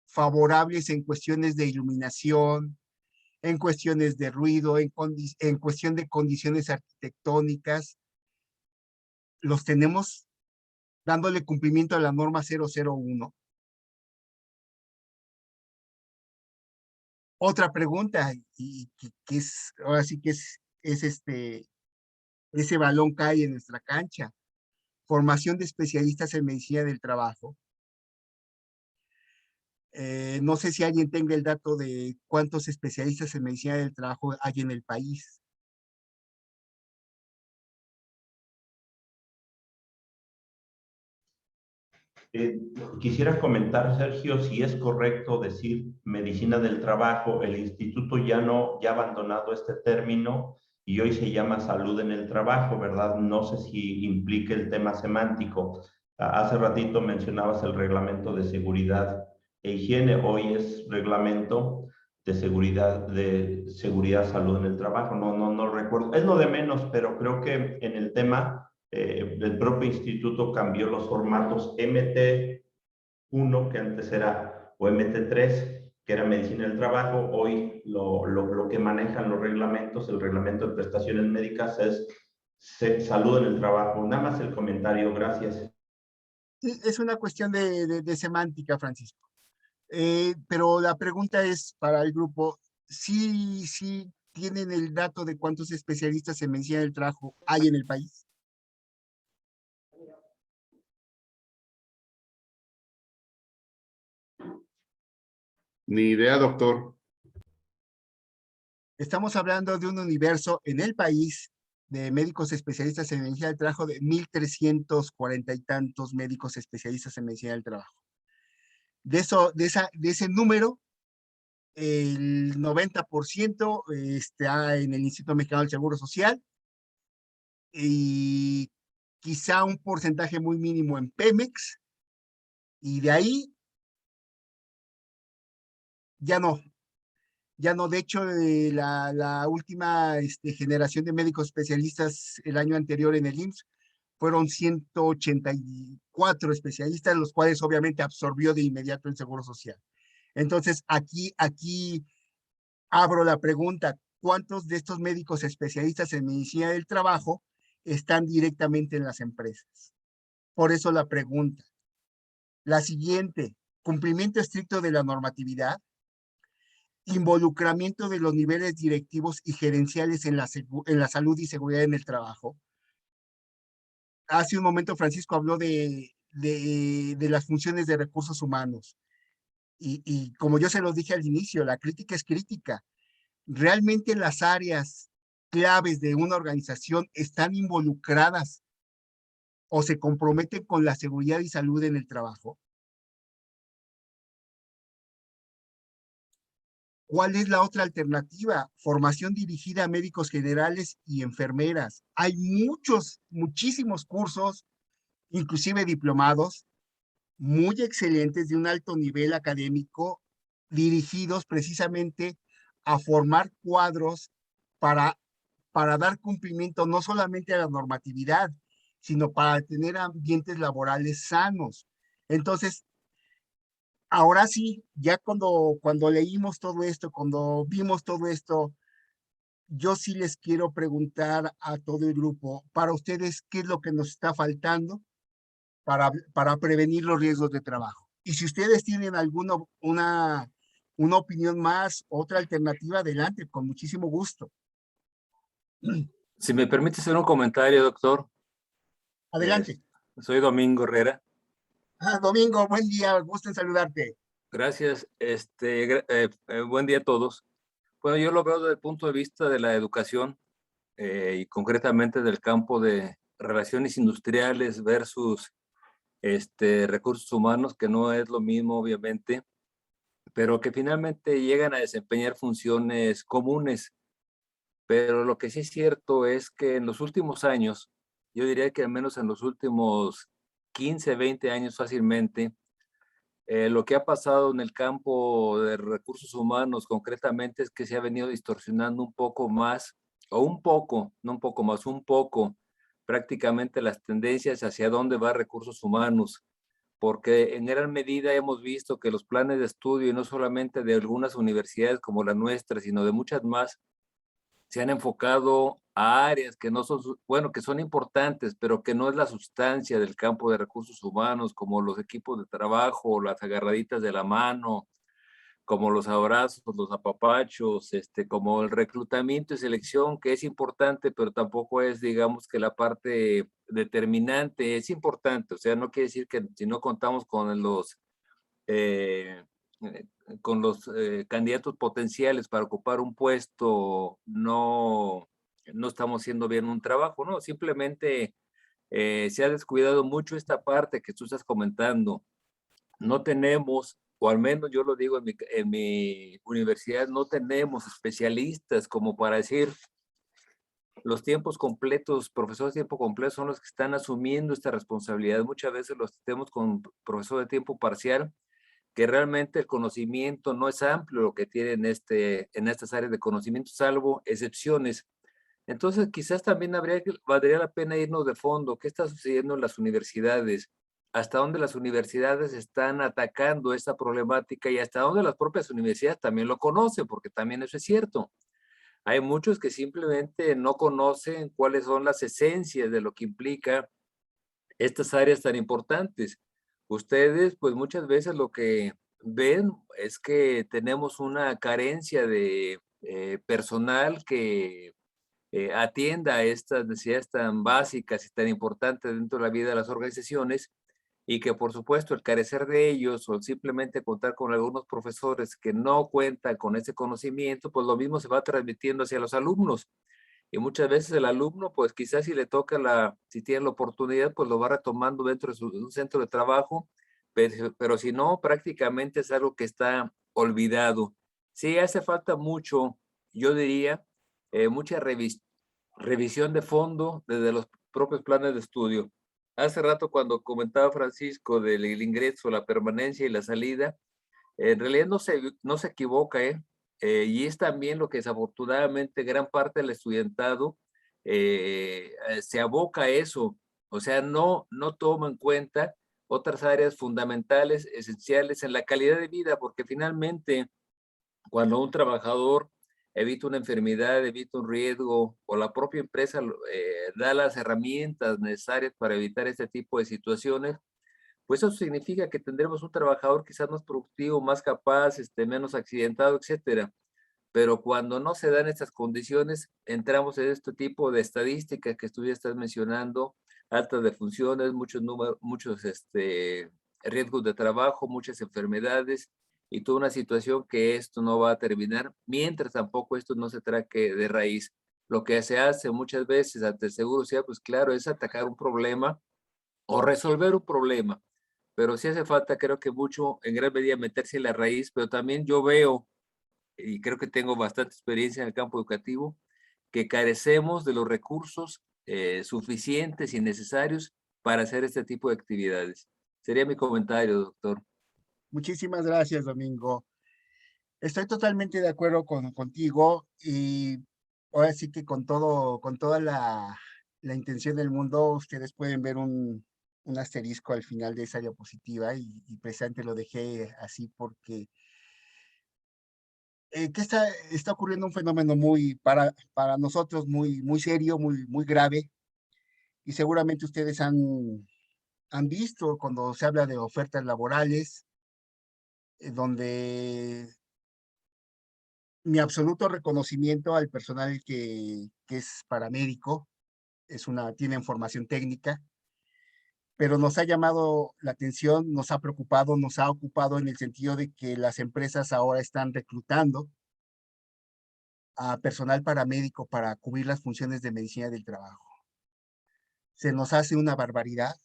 favorables en cuestiones de iluminación, en cuestiones de ruido, en cuestión de condiciones arquitectónicas? ¿Los tenemos dándole cumplimiento a la norma 001? Otra pregunta, y que es, ahora sí que es ese balón cae en nuestra cancha. Formación de especialistas en medicina del trabajo. No sé si alguien tenga el dato de cuántos especialistas en medicina del trabajo hay en el país. Quisiera comentar, Sergio, si es correcto decir medicina del trabajo. El instituto ya ha abandonado este término y hoy se llama salud en el trabajo, ¿verdad? No sé si implica el tema semántico. Hace ratito mencionabas el reglamento de seguridad e higiene, hoy es reglamento de seguridad, salud en el trabajo. No recuerdo, es lo de menos, pero creo que en el tema el propio instituto cambió los formatos MT1, que antes era, o MT3, que era medicina del trabajo. Hoy lo que manejan los reglamentos, el reglamento de prestaciones médicas, es salud en el trabajo. Nada más el comentario, gracias. Es una cuestión de semántica, Francisco. Pero la pregunta es para el grupo, ¿sí tienen el dato de cuántos especialistas en medicina del trabajo hay en el país? Ni idea, doctor. Estamos hablando de un universo en el país de médicos especialistas en medicina del trabajo de 1,340 y tantos médicos especialistas en medicina del trabajo. De ese número, el 90% está en el Instituto Mexicano del Seguro Social y quizá un porcentaje muy mínimo en Pemex, y de ahí ya no. De hecho, la última generación de médicos especialistas el año anterior en el IMSS fueron 184 especialistas, los cuales obviamente absorbió de inmediato el Seguro Social. Entonces, aquí abro la pregunta: ¿cuántos de estos médicos especialistas en medicina del trabajo están directamente en las empresas? Por eso la pregunta. La siguiente: cumplimiento estricto de la normatividad, involucramiento de los niveles directivos y gerenciales en la salud y seguridad en el trabajo. Hace un momento Francisco habló de las funciones de recursos humanos. Y como yo se los dije al inicio, la crítica es crítica. ¿Realmente las áreas claves de una organización están involucradas o se comprometen con la seguridad y salud en el trabajo? ¿Cuál es la otra alternativa? Formación dirigida a médicos generales y enfermeras. Hay muchísimos cursos, inclusive diplomados, muy excelentes de un alto nivel académico, dirigidos precisamente a formar cuadros para, para dar cumplimiento no solamente a la normatividad, sino para tener ambientes laborales sanos. Entonces, ahora sí, ya cuando leímos todo esto, cuando vimos todo esto, yo sí les quiero preguntar a todo el grupo, para ustedes, ¿qué es lo que nos está faltando para prevenir los riesgos de trabajo? Y si ustedes tienen una opinión más, otra alternativa, adelante, con muchísimo gusto. Si me permite hacer un comentario, doctor. Adelante. Soy Domingo Herrera. Domingo, buen día, gusto en saludarte. Gracias. Buen día a todos. Bueno, yo lo veo desde el punto de vista de la educación y concretamente del campo de relaciones industriales versus recursos humanos, que no es lo mismo, obviamente, pero que finalmente llegan a desempeñar funciones comunes. Pero lo que sí es cierto es que en los últimos años, yo diría que al menos en los últimos 15, 20 años fácilmente, lo que ha pasado en el campo de recursos humanos concretamente es que se ha venido distorsionando un poco más, o un poco, no un poco más, un poco, prácticamente las tendencias hacia dónde va recursos humanos, porque en gran medida hemos visto que los planes de estudio, y no solamente de algunas universidades como la nuestra, sino de muchas más, se han enfocado a áreas que no son, bueno, que son importantes, pero que no es la sustancia del campo de recursos humanos, como los equipos de trabajo, las agarraditas de la mano, como los abrazos, los apapachos, como el reclutamiento y selección, que es importante, pero tampoco es, digamos, que la parte determinante es importante. O sea, no quiere decir que si no contamos eh, con los candidatos potenciales para ocupar un puesto, no estamos haciendo bien un trabajo, ¿no? Simplemente se ha descuidado mucho esta parte que tú estás comentando. No tenemos, o al menos yo lo digo en mi universidad, no tenemos especialistas como para decir los tiempos completos, profesores de tiempo completo son los que están asumiendo esta responsabilidad. Muchas veces los tenemos con profesor de tiempo parcial, que realmente el conocimiento no es amplio lo que tienen en estas áreas de conocimiento, salvo excepciones. Entonces, quizás también valdría la pena irnos de fondo. ¿Qué está sucediendo en las universidades? ¿Hasta dónde las universidades están atacando esta problemática y hasta dónde las propias universidades también lo conocen? Porque también eso es cierto. Hay muchos que simplemente no conocen cuáles son las esencias de lo que implica estas áreas tan importantes. Ustedes, pues muchas veces lo que ven es que tenemos una carencia de personal que atienda a estas necesidades tan básicas y tan importantes dentro de la vida de las organizaciones, y que por supuesto el carecer de ellos o simplemente contar con algunos profesores que no cuentan con ese conocimiento, pues lo mismo se va transmitiendo hacia los alumnos. Y muchas veces el alumno, pues quizás si le toca si tiene la oportunidad, pues lo va retomando dentro de un centro de trabajo, pero si no, prácticamente es algo que está olvidado. Sí, hace falta mucho, yo diría, mucha revisión de fondo desde los propios planes de estudio. Hace rato cuando comentaba Francisco del ingreso, la permanencia y la salida, en realidad no se equivoca, ¿eh? Y es también lo que desafortunadamente gran parte del estudiantado se aboca a eso, o sea, no toma en cuenta otras áreas fundamentales, esenciales en la calidad de vida, porque finalmente cuando un trabajador evita una enfermedad, evita un riesgo, o la propia empresa da las herramientas necesarias para evitar este tipo de situaciones, pues eso significa que tendremos un trabajador quizás más productivo, más capaz, menos accidentado, etcétera. Pero cuando no se dan estas condiciones, entramos en este tipo de estadísticas que tú ya estás mencionando, altas defunciones, muchos riesgos de trabajo, muchas enfermedades y toda una situación que esto no va a terminar, mientras tampoco esto no se traque de raíz. Lo que se hace muchas veces ante el Seguro Social, pues claro, es atacar un problema o resolver un problema, pero sí hace falta, creo que mucho, en gran medida, meterse en la raíz, pero también yo veo, y creo que tengo bastante experiencia en el campo educativo, que carecemos de los recursos suficientes y necesarios para hacer este tipo de actividades. Sería mi comentario, doctor. Muchísimas gracias, Domingo. Estoy totalmente de acuerdo contigo y ahora sí que con toda la intención del mundo, ustedes pueden ver un asterisco al final de esa diapositiva y precisamente lo dejé así porque que está ocurriendo un fenómeno para nosotros muy serio, muy grave y seguramente ustedes han visto cuando se habla de ofertas laborales, donde mi absoluto reconocimiento al personal que es paramédico, tienen formación técnica, pero nos ha llamado la atención, nos ha preocupado, nos ha ocupado en el sentido de que las empresas ahora están reclutando a personal paramédico para cubrir las funciones de medicina del trabajo. Se nos hace una barbaridad,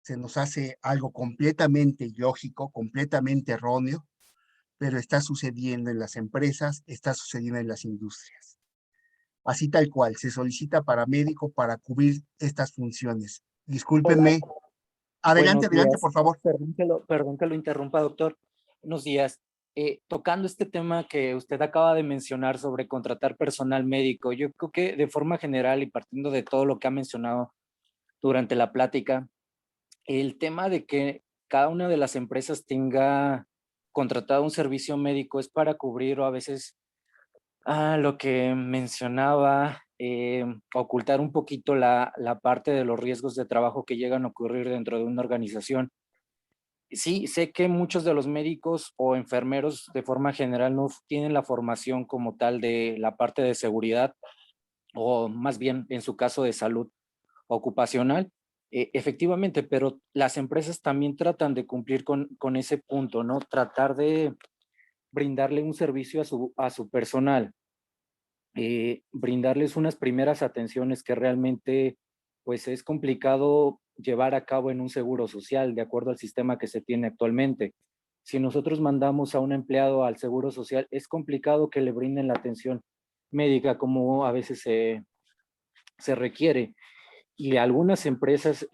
se nos hace algo completamente ilógico, completamente erróneo, pero está sucediendo en las empresas, está sucediendo en las industrias. Así tal cual, se solicita paramédico para cubrir estas funciones. Discúlpenme. Adelante, Buenos adelante, días. por favor. Perdón que lo interrumpa, doctor. Buenos días. Tocando este tema que usted acaba de mencionar sobre contratar personal médico, yo creo que de forma general y partiendo de todo lo que ha mencionado durante la plática, el tema de que cada una de las empresas tenga contratado un servicio médico es para cubrir o a veces lo que mencionaba, ocultar un poquito la parte de los riesgos de trabajo que llegan a ocurrir dentro de una organización. Sí, sé que muchos de los médicos o enfermeros de forma general no tienen la formación como tal de la parte de seguridad o más bien en su caso de salud ocupacional, efectivamente, pero las empresas también tratan de cumplir con ese punto, ¿no? Tratar de brindarle un servicio a su personal, brindarles unas primeras atenciones que realmente pues es complicado llevar a cabo en un seguro social de acuerdo al sistema que se tiene actualmente. Si nosotros mandamos a un empleado al seguro social, es complicado que le brinden la atención médica como a veces se requiere. Y algunas empresas,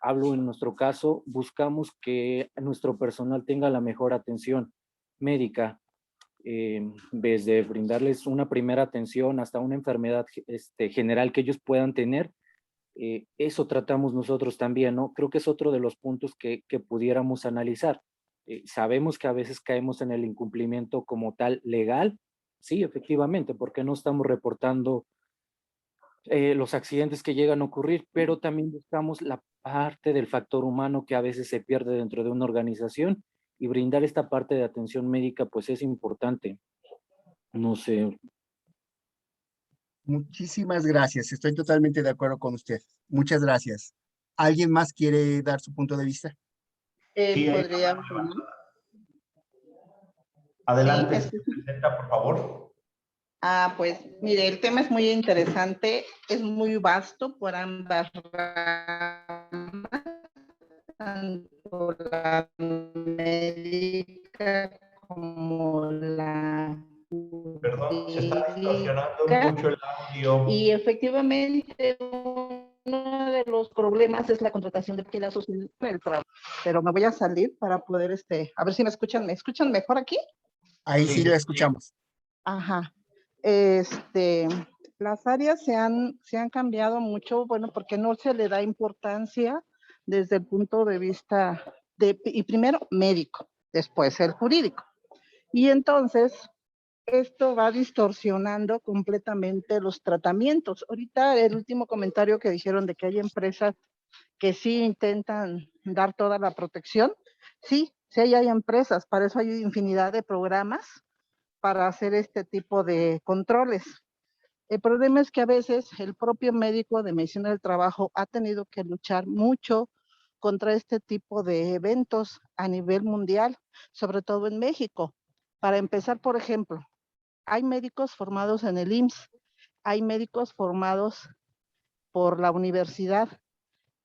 hablo en nuestro caso, buscamos que nuestro personal tenga la mejor atención médica, desde brindarles una primera atención hasta una enfermedad general que ellos puedan tener. Eso tratamos nosotros también, ¿no? Creo que es otro de los puntos que pudiéramos analizar. Sabemos que a veces caemos en el incumplimiento como tal legal, sí, efectivamente, porque no estamos reportando los accidentes que llegan a ocurrir, pero también buscamos la parte del factor humano que a veces se pierde dentro de una organización y brindar esta parte de atención médica pues es importante. No sé. Muchísimas gracias. Estoy totalmente de acuerdo con usted. Muchas gracias. ¿Alguien más quiere dar su punto de vista? Sí, podría... adelante, Sí, presenta, por favor. pues mire, el tema es muy interesante, es muy vasto por ambas ramas, tanto la médica como la Perdón, se está distorsionando jurídica. mucho el audio. Y efectivamente, uno de los problemas es la contratación de la sociedad del trabajo. Pero me voy a salir para poder, a ver si me escuchan. ¿Me escuchan mejor aquí? Ahí sí la escuchamos. Ajá. Las áreas se han cambiado mucho, bueno, porque no se le da importancia desde el punto de vista y primero médico, después el jurídico. Y entonces, esto va distorsionando completamente los tratamientos. Ahorita el último comentario que dijeron de que hay empresas que sí intentan dar toda la protección. Sí hay empresas, para eso hay infinidad de programas para hacer este tipo de controles. El problema es que a veces el propio médico de medicina del trabajo ha tenido que luchar mucho contra este tipo de eventos a nivel mundial, sobre todo en México. Para empezar, por ejemplo, hay médicos formados en el IMSS, hay médicos formados por la universidad,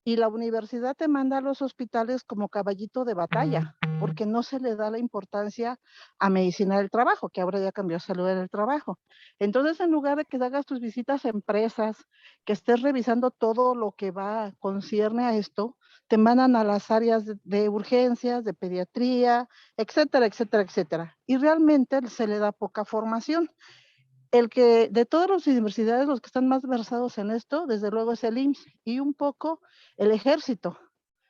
y la universidad te manda a los hospitales como caballito de batalla, porque no se le da la importancia a medicina del trabajo, que ahora ya cambió a salud del trabajo. Entonces, en lugar de que hagas tus visitas a empresas, que estés revisando todo lo que concierne a esto, te mandan a las áreas de urgencias, de pediatría, etcétera, etcétera, etcétera. Y realmente se le da poca formación. El que de todas las universidades, los que están más versados en esto, desde luego es el IMSS y un poco el ejército.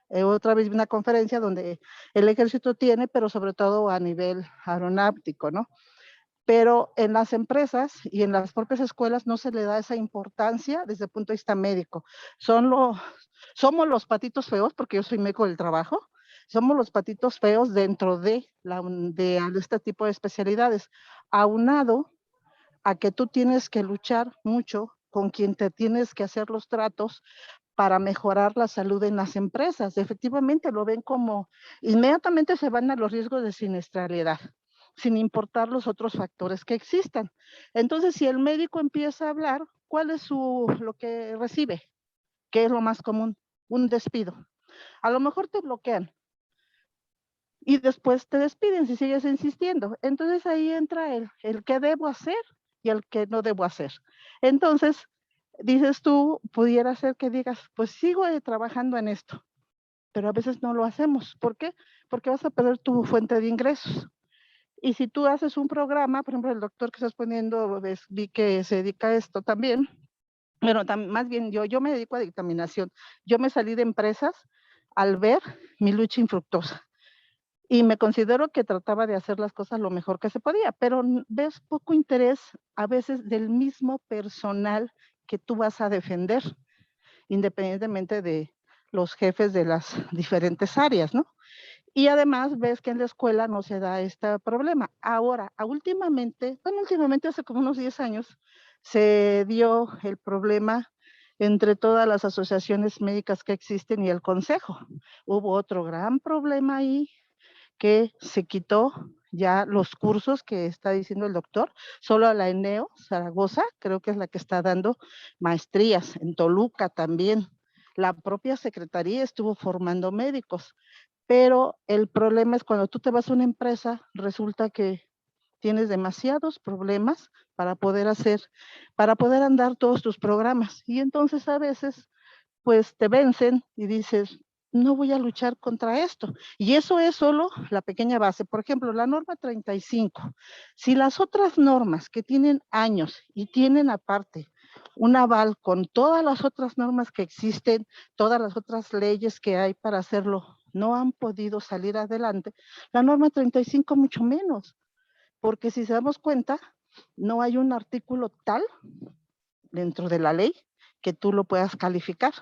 Otra vez una conferencia donde el ejército tiene, pero sobre todo a nivel aeronáutico, ¿no? Pero en las empresas y en las propias escuelas no se le da esa importancia desde el punto de vista médico. Somos los patitos feos, porque yo soy médico del trabajo, somos los patitos feos dentro de este tipo de especialidades, aunado a que tú tienes que luchar mucho con quien te tienes que hacer los tratos para mejorar la salud en las empresas. Efectivamente lo ven como, inmediatamente se van a los riesgos de siniestralidad, sin importar los otros factores que existan. Entonces, si el médico empieza a hablar, ¿cuál es lo que recibe? ¿Qué es lo más común? Un despido. A lo mejor te bloquean y después te despiden si sigues insistiendo. Entonces ahí entra el qué debo hacer y el que no debo hacer. Entonces, dices tú, pudiera ser que digas, pues sigo trabajando en esto, pero a veces no lo hacemos. ¿Por qué? Porque vas a perder tu fuente de ingresos. Y si tú haces un programa, por ejemplo, el doctor que estás poniendo, vi que se dedica a esto también, bueno, más bien yo me dedico a dictaminación. Yo me salí de empresas al ver mi lucha infructuosa. Y me considero que trataba de hacer las cosas lo mejor que se podía, pero ves poco interés a veces del mismo personal que tú vas a defender, independientemente de los jefes de las diferentes áreas, ¿no? Y además ves que en la escuela no se da este problema. Ahora, últimamente hace como unos 10 años, se dio el problema entre todas las asociaciones médicas que existen y el consejo. Hubo otro gran problema ahí, que se quitó ya los cursos que está diciendo el doctor, solo a la ENEO, Zaragoza, creo que es la que está dando maestrías, en Toluca también. La propia secretaría estuvo formando médicos, pero el problema es cuando tú te vas a una empresa, resulta que tienes demasiados problemas para poder andar todos tus programas. Y entonces a veces pues te vencen y dices, no voy a luchar contra esto. Y eso es solo la pequeña base. Por ejemplo, la norma 35. Si las otras normas que tienen años y tienen aparte un aval con todas las otras normas que existen, todas las otras leyes que hay para hacerlo, no han podido salir adelante, la norma 35 mucho menos. Porque si se damos cuenta, no hay un artículo tal dentro de la ley que tú lo puedas calificar.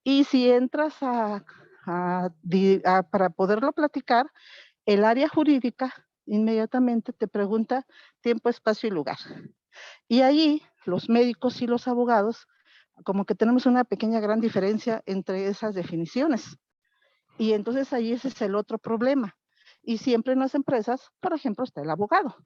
Y si entras para poderlo platicar, el área jurídica inmediatamente te pregunta tiempo, espacio y lugar. Y ahí los médicos y los abogados, como que tenemos una pequeña gran diferencia entre esas definiciones. Y entonces ahí ese es el otro problema. Y siempre en las empresas, por ejemplo, está el abogado.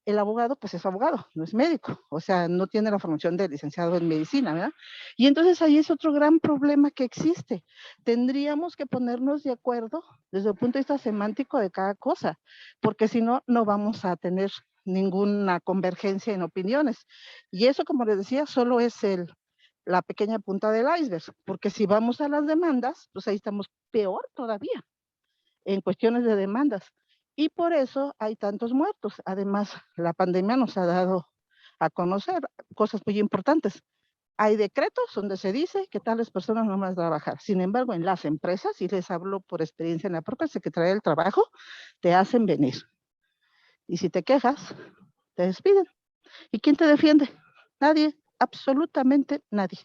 El abogado, pues es abogado, no es médico, o sea, no tiene la formación de licenciado en medicina, ¿verdad? Y entonces ahí es otro gran problema que existe. Tendríamos que ponernos de acuerdo desde el punto de vista semántico de cada cosa, porque si no, no vamos a tener ninguna convergencia en opiniones. Y eso, como les decía, solo es la pequeña punta del iceberg, porque si vamos a las demandas, pues ahí estamos peor todavía en cuestiones de demandas. Y por eso hay tantos muertos. Además, la pandemia nos ha dado a conocer cosas muy importantes. Hay decretos donde se dice que tales personas no van a trabajar. Sin embargo, en las empresas, y les hablo por experiencia en la propia Secretaría del Trabajo, te hacen venir. Y si te quejas, te despiden. ¿Y quién te defiende? Nadie, absolutamente nadie.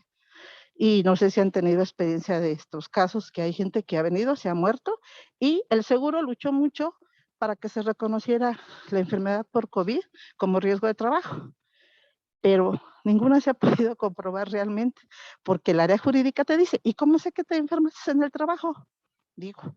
Y no sé si han tenido experiencia de estos casos, que hay gente que ha venido, se ha muerto, y el seguro luchó mucho para que se reconociera la enfermedad por COVID como riesgo de trabajo, pero ninguna se ha podido comprobar realmente, porque el área jurídica te dice, ¿y cómo sé que te enfermaste en el trabajo? Digo.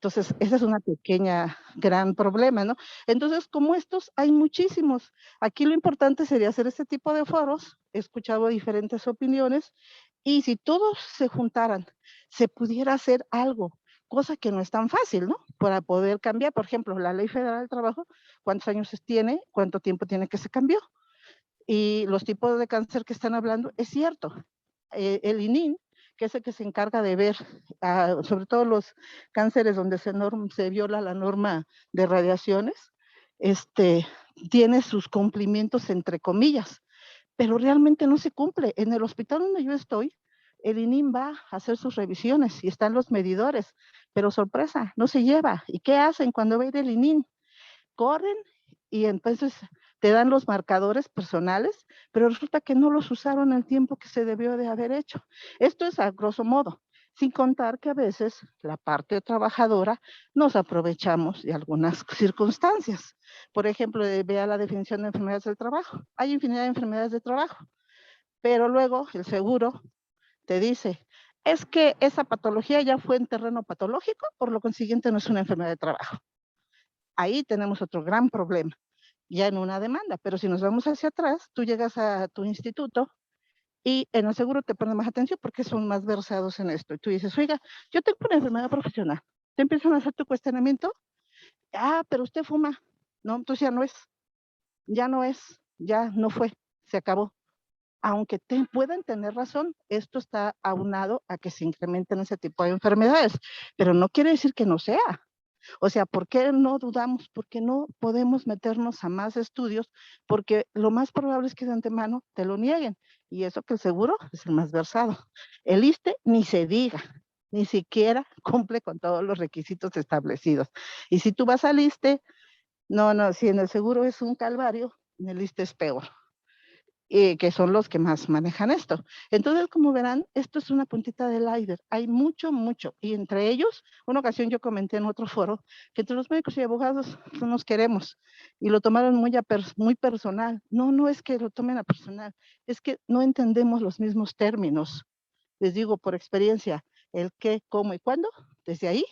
Entonces, esa es una pequeña, gran problema, ¿no? Entonces, como estos, hay muchísimos. Aquí lo importante sería hacer este tipo de foros, he escuchado diferentes opiniones, y si todos se juntaran, se pudiera hacer algo, cosa que no es tan fácil, ¿no? Para poder cambiar, por ejemplo, la Ley Federal del Trabajo, ¿cuántos años tiene? ¿Cuánto tiempo tiene que se cambió? Y los tipos de cáncer que están hablando, es cierto. El ININ, que es el que se encarga de ver, sobre todo los cánceres donde se viola la norma de radiaciones, tiene sus cumplimientos entre comillas, pero realmente no se cumple. En el hospital donde yo estoy, el ININ va a hacer sus revisiones y están los medidores, pero sorpresa, no se lleva. ¿Y qué hacen cuando va a ir el ININ? Corren y entonces te dan los marcadores personales, pero resulta que no los usaron el tiempo que se debió de haber hecho. Esto es a grosso modo, sin contar que a veces la parte trabajadora nos aprovechamos de algunas circunstancias. Por ejemplo, vea la definición de enfermedades del trabajo. Hay infinidad de enfermedades de trabajo, pero luego el seguro te dice, es que esa patología ya fue en terreno patológico, por lo consiguiente no es una enfermedad de trabajo. Ahí tenemos otro gran problema, ya en una demanda, pero si nos vamos hacia atrás, tú llegas a tu instituto y en el seguro te ponen más atención porque son más versados en esto. Y tú dices, oiga, yo tengo una enfermedad profesional. Te empiezan a hacer tu cuestionamiento. Pero usted fuma. No, entonces ya no fue, se acabó. Aunque puedan tener razón, esto está aunado a que se incrementen ese tipo de enfermedades, pero no quiere decir que no sea. O sea, ¿por qué no dudamos? ¿Por qué no podemos meternos a más estudios? Porque lo más probable es que de antemano te lo nieguen. Y eso que el seguro es el más versado. El ISSSTE ni se diga, ni siquiera cumple con todos los requisitos establecidos. Y si tú vas al ISSSTE, no, si en el seguro es un calvario, en el ISSSTE es peor. Que son los que más manejan esto. Entonces, como verán, esto es una puntita del iceberg. Hay mucho, mucho. Y entre ellos, una ocasión yo comenté en otro foro que entre los médicos y abogados no nos queremos. Y lo tomaron muy personal. No es que lo tomen a personal, es que no entendemos los mismos términos. Les digo por experiencia, el qué, cómo y cuándo, desde ahí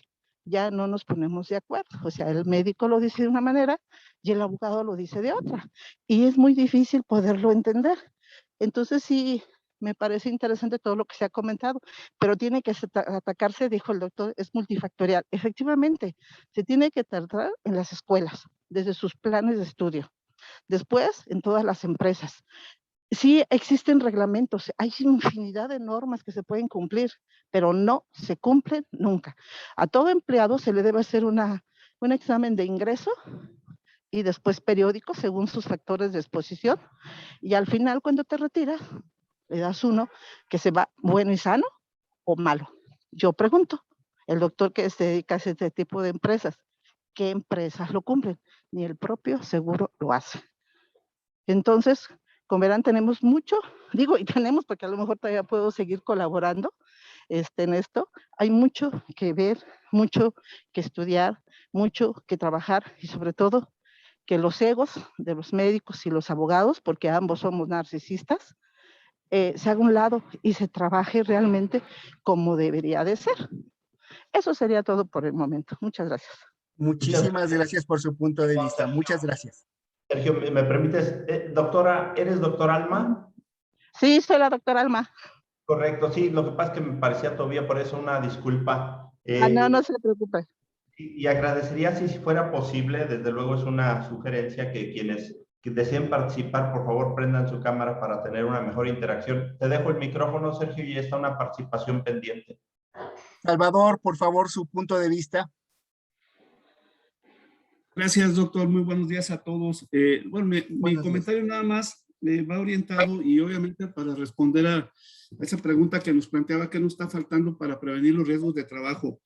ya no nos ponemos de acuerdo. O sea, el médico lo dice de una manera y el abogado lo dice de otra. Y es muy difícil poderlo entender. Entonces sí, me parece interesante todo lo que se ha comentado, pero tiene que atacarse, dijo el doctor, es multifactorial. Efectivamente, se tiene que tratar en las escuelas, desde sus planes de estudio. Después, en todas las empresas. Sí existen reglamentos, hay infinidad de normas que se pueden cumplir, pero no se cumplen nunca. A todo empleado se le debe hacer un examen de ingreso y después periódico según sus factores de exposición, y al final cuando te retiras le das uno que se va bueno y sano o malo. Yo pregunto, el doctor que se dedica a este tipo de empresas, ¿qué empresas lo cumplen? Ni el propio seguro lo hace. Entonces, como verán, tenemos mucho, y tenemos porque a lo mejor todavía puedo seguir colaborando en esto. Hay mucho que ver, mucho que estudiar, mucho que trabajar y sobre todo que los egos de los médicos y los abogados, porque ambos somos narcisistas, se haga a un lado y se trabaje realmente como debería de ser. Eso sería todo por el momento. Muchas gracias. Muchísimas gracias por su punto de vista. Muchas gracias. Sergio, ¿me permites? Doctora, ¿eres doctor Alma? Sí, soy la doctora Alma. Correcto, sí, lo que pasa es que me parecía todavía, por eso una disculpa. No, no se preocupe. Y agradecería si fuera posible, desde luego es una sugerencia, que quienes que deseen participar, por favor, prendan su cámara para tener una mejor interacción. Te dejo el micrófono, Sergio, y está una participación pendiente. Salvador, por favor, su punto de vista. Gracias, doctor. Muy buenos días a todos. Bueno, mi comentario nada más va orientado y obviamente para responder a esa pregunta que nos planteaba, ¿qué nos está faltando para prevenir los riesgos de trabajo?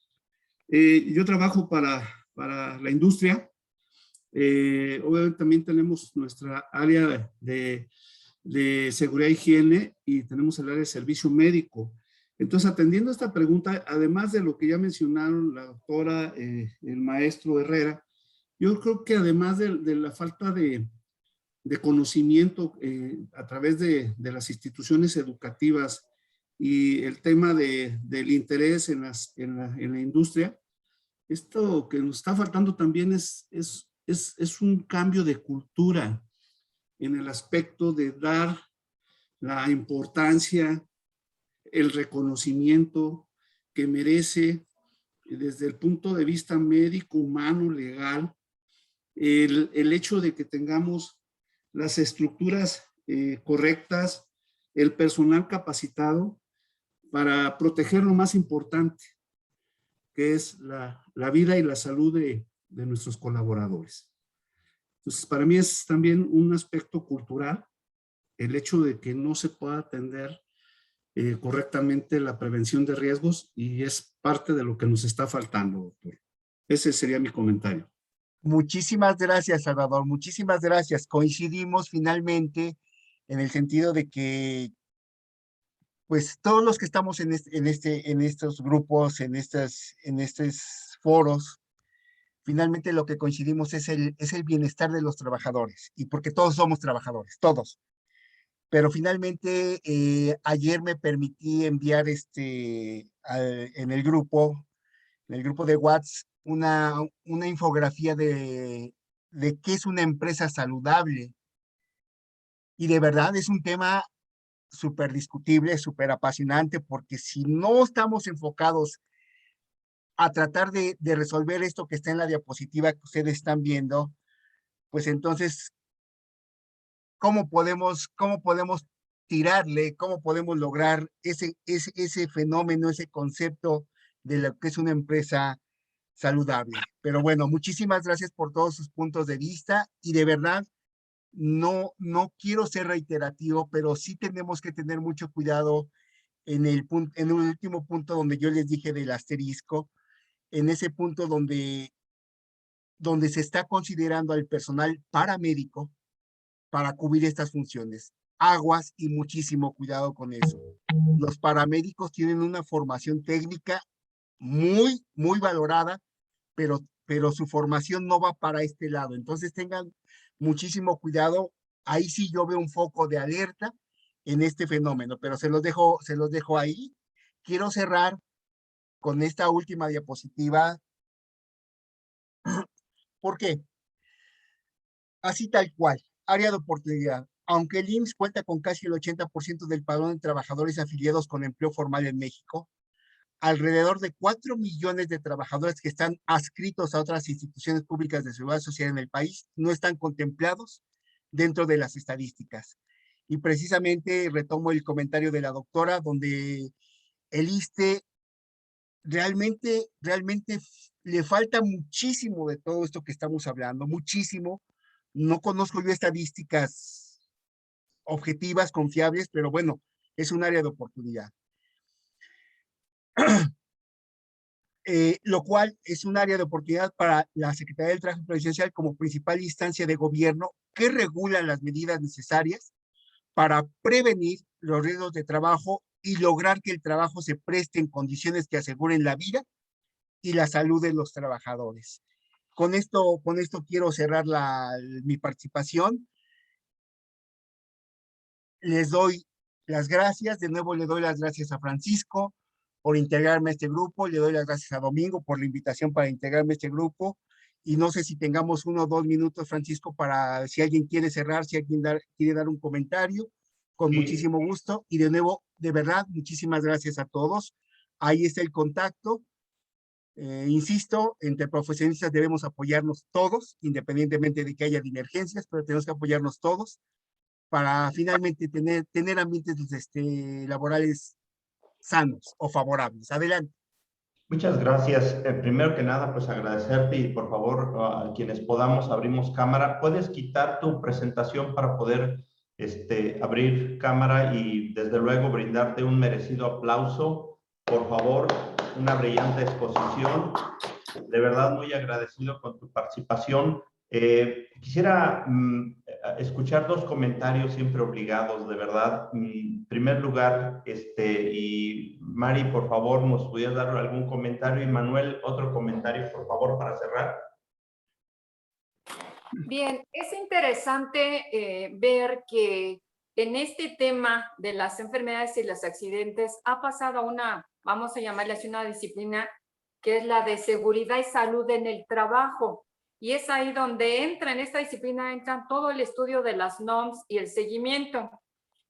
Yo trabajo para la industria. Obviamente también tenemos nuestra área de seguridad e higiene y tenemos el área de servicio médico. Entonces, atendiendo a esta pregunta, además de lo que ya mencionaron la doctora, el maestro Herrera, yo creo que además de la falta de conocimiento a través de las instituciones educativas y el tema del interés en la industria, esto que nos está faltando también es un cambio de cultura en el aspecto de dar la importancia, el reconocimiento que merece desde el punto de vista médico, humano, legal, el hecho de que tengamos las estructuras correctas, el personal capacitado para proteger lo más importante, que es la vida y la salud de nuestros colaboradores. Entonces, para mí es también un aspecto cultural, el hecho de que no se pueda atender correctamente la prevención de riesgos y es parte de lo que nos está faltando, doctor. Ese sería mi comentario. Muchísimas gracias, Salvador. Muchísimas gracias. Coincidimos finalmente en el sentido de que, pues, todos los que estamos en estos grupos, en estos foros, finalmente lo que coincidimos es el bienestar de los trabajadores, y porque todos somos trabajadores, todos. Pero finalmente, ayer me permití enviar en el grupo de WhatsApp, una infografía de qué es una empresa saludable. Y de verdad es un tema súper discutible, súper apasionante, porque si no estamos enfocados a tratar de resolver esto que está en la diapositiva que ustedes están viendo, pues entonces, ¿cómo podemos tirarle, cómo podemos lograr ese fenómeno, ese concepto de lo que es una empresa saludable? Pero bueno, muchísimas gracias por todos sus puntos de vista y de verdad no quiero ser reiterativo, pero sí tenemos que tener mucho cuidado en el último punto donde yo les dije del asterisco, en ese punto donde se está considerando al personal paramédico para cubrir estas funciones. Aguas y muchísimo cuidado con eso. Los paramédicos tienen una formación técnica muy, muy valorada, pero su formación no va para este lado. Entonces tengan muchísimo cuidado. Ahí sí yo veo un foco de alerta en este fenómeno, pero se los dejo ahí. Quiero cerrar con esta última diapositiva. ¿Por qué? Así tal cual, área de oportunidad. Aunque el IMSS cuenta con casi el 80% del padrón de trabajadores afiliados con empleo formal en México, alrededor de 4 millones de trabajadores que están adscritos a otras instituciones públicas de seguridad social en el país no están contemplados dentro de las estadísticas. Y precisamente retomo el comentario de la doctora, donde el ISSSTE realmente le falta muchísimo de todo esto que estamos hablando, muchísimo. No conozco yo estadísticas objetivas, confiables, pero bueno, es un área de oportunidad. Lo cual es un área de oportunidad para la Secretaría del Trabajo y Previsión Social como principal instancia de gobierno que regula las medidas necesarias para prevenir los riesgos de trabajo y lograr que el trabajo se preste en condiciones que aseguren la vida y la salud de los trabajadores. Con esto quiero cerrar mi participación. Les doy las gracias. De nuevo le doy las gracias a Francisco por integrarme a este grupo. Le doy las gracias a Domingo por la invitación para integrarme a este grupo. Y no sé si tengamos 1 o 2 minutos, Francisco, para si alguien quiere cerrar, si alguien quiere dar un comentario, con muchísimo gusto. Y de nuevo, de verdad, muchísimas gracias a todos. Ahí está el contacto. Insisto, entre profesionistas debemos apoyarnos todos, independientemente de que haya divergencias, pero tenemos que apoyarnos todos para finalmente tener ambientes laborales sanos o favorables. Adelante. Muchas gracias. Primero que nada, pues agradecerte y por favor, a quienes podamos, abrimos cámara. ¿Puedes quitar tu presentación para poder abrir cámara y desde luego brindarte un merecido aplauso? Por favor, una brillante exposición. De verdad, muy agradecido con tu participación. Quisiera escuchar 2 comentarios siempre obligados, de verdad. En primer lugar, y Mari, por favor, nos pudieras dar algún comentario, y Manuel, otro comentario, por favor, para cerrar. Bien, es interesante ver que en este tema de las enfermedades y los accidentes ha pasado a una, vamos a llamarle así, una disciplina que es la de seguridad y salud en el trabajo. Y es ahí donde en esta disciplina entran todo el estudio de las NOMS y el seguimiento.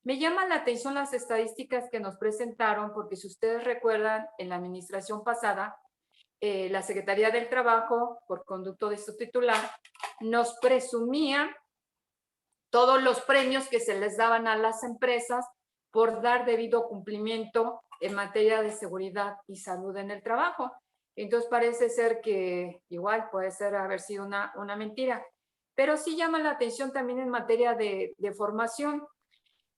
Me llaman la atención las estadísticas que nos presentaron, porque si ustedes recuerdan, en la administración pasada, la Secretaría del Trabajo, por conducto de su titular, nos presumía todos los premios que se les daban a las empresas por dar debido cumplimiento en materia de seguridad y salud en el trabajo. Entonces parece ser que igual puede ser haber sido una mentira, pero sí llama la atención también en materia de formación.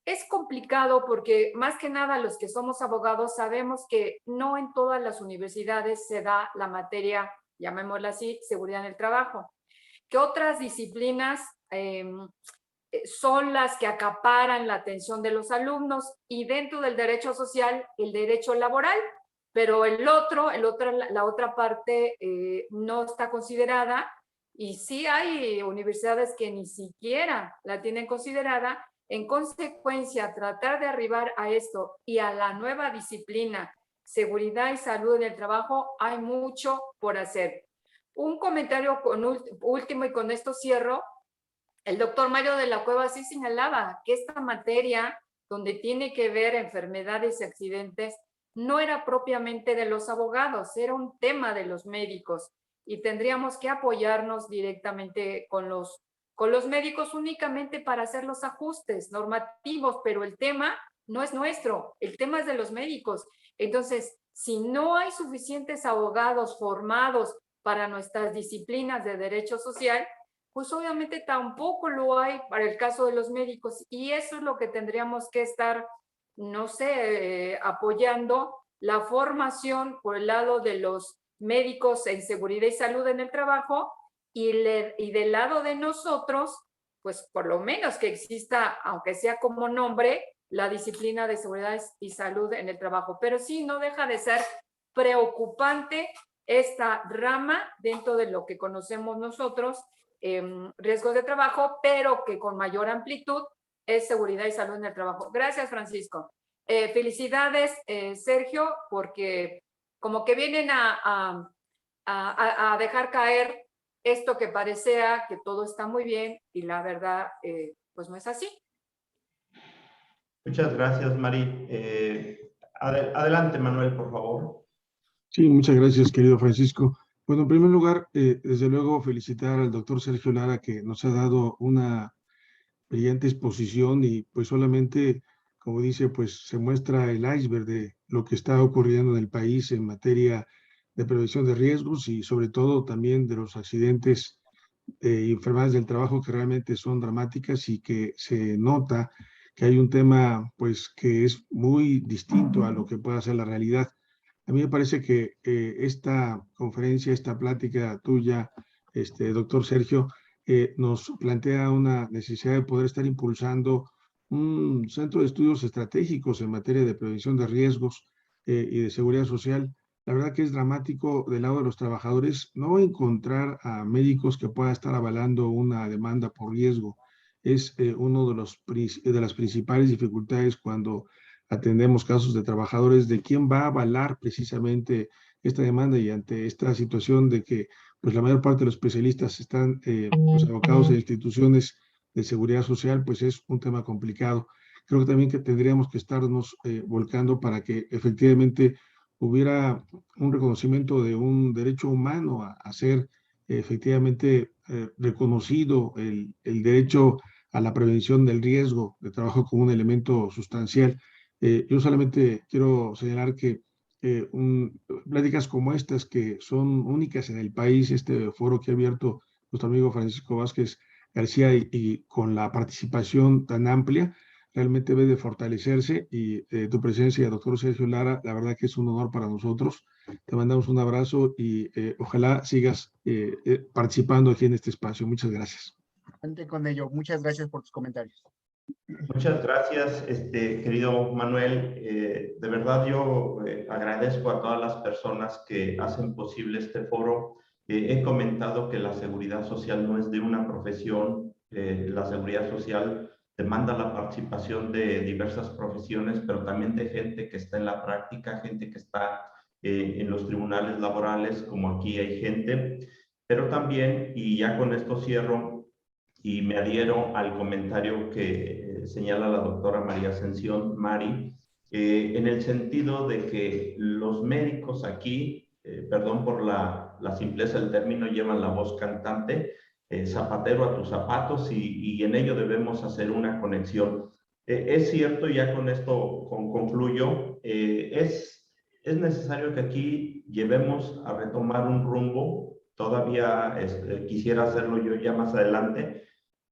Es complicado porque más que nada los que somos abogados sabemos que no en todas las universidades se da la materia, llamémosla así, seguridad en el trabajo, que otras disciplinas son las que acaparan la atención de los alumnos, y dentro del derecho social, el derecho laboral, pero la otra parte no está considerada, y sí hay universidades que ni siquiera la tienen considerada. En consecuencia, tratar de arribar a esto y a la nueva disciplina, seguridad y salud en el trabajo, hay mucho por hacer. Un comentario último, y con esto cierro. El doctor Mario de la Cueva sí señalaba que esta materia, donde tiene que ver enfermedades y accidentes, no era propiamente de los abogados, era un tema de los médicos, y tendríamos que apoyarnos directamente con los médicos únicamente para hacer los ajustes normativos, pero el tema no es nuestro, el tema es de los médicos. Entonces, si no hay suficientes abogados formados para nuestras disciplinas de derecho social, pues obviamente tampoco lo hay para el caso de los médicos, y eso es lo que tendríamos que estar, no sé, apoyando, la formación por el lado de los médicos en seguridad y salud en el trabajo, y del lado de nosotros, pues por lo menos que exista, aunque sea como nombre, la disciplina de seguridad y salud en el trabajo. Pero sí, no deja de ser preocupante esta rama dentro de lo que conocemos nosotros, riesgos de trabajo, pero que con mayor amplitud es seguridad y salud en el trabajo. Gracias, Francisco. Felicidades, Sergio, porque como que vienen a dejar caer esto que parecía que todo está muy bien, y la verdad, pues no es así. Muchas gracias, Mari. Adelante, Manuel, por favor. Sí, muchas gracias, querido Francisco. Bueno, en primer lugar, desde luego felicitar al doctor Sergio Lara, que nos ha dado una brillante exposición, y pues solamente, como dice, pues se muestra el iceberg de lo que está ocurriendo en el país en materia de prevención de riesgos, y sobre todo también de los accidentes y enfermedades del trabajo, que realmente son dramáticas, y que se nota que hay un tema pues que es muy distinto a lo que pueda ser la realidad. A mí me parece que esta conferencia, esta plática tuya, doctor Sergio, nos plantea una necesidad de poder estar impulsando un centro de estudios estratégicos en materia de prevención de riesgos y de seguridad social. La verdad que es dramático del lado de los trabajadores no encontrar a médicos que puedan estar avalando una demanda por riesgo. Es uno de las principales dificultades cuando atendemos casos de trabajadores, de quién va a avalar precisamente esta demanda, y ante esta situación de que pues la mayor parte de los especialistas están pues, abocados en instituciones de seguridad social, pues es un tema complicado. Creo que también que tendríamos que estarnos volcando para que efectivamente hubiera un reconocimiento de un derecho humano a ser efectivamente reconocido el derecho a la prevención del riesgo de trabajo como un elemento sustancial. Yo solamente quiero señalar que pláticas como estas, que son únicas en el país, este foro que ha abierto nuestro amigo Francisco Vázquez García y con la participación tan amplia, realmente debe de fortalecerse, y tu presencia, doctor Sergio Lara, la verdad que es un honor para nosotros. Te mandamos un abrazo y ojalá sigas participando aquí en este espacio. Muchas gracias. Con ello, muchas gracias por tus comentarios. Muchas gracias, querido Manuel. De verdad yo agradezco a todas las personas que hacen posible este foro. He comentado que la seguridad social no es de una profesión. La seguridad social demanda la participación de diversas profesiones, pero también de gente que está en la práctica, gente que está en los tribunales laborales, como aquí hay gente, pero también, y ya con esto cierro, y me adhiero al comentario que señala la doctora María Ascensión, Mari, en el sentido de que los médicos aquí, perdón por la simpleza del término, llevan la voz cantante, zapatero a tus zapatos, y en ello debemos hacer una conexión. Es cierto, ya con esto concluyo, es necesario que aquí llevemos a retomar un rumbo. Todavía quisiera hacerlo yo ya más adelante,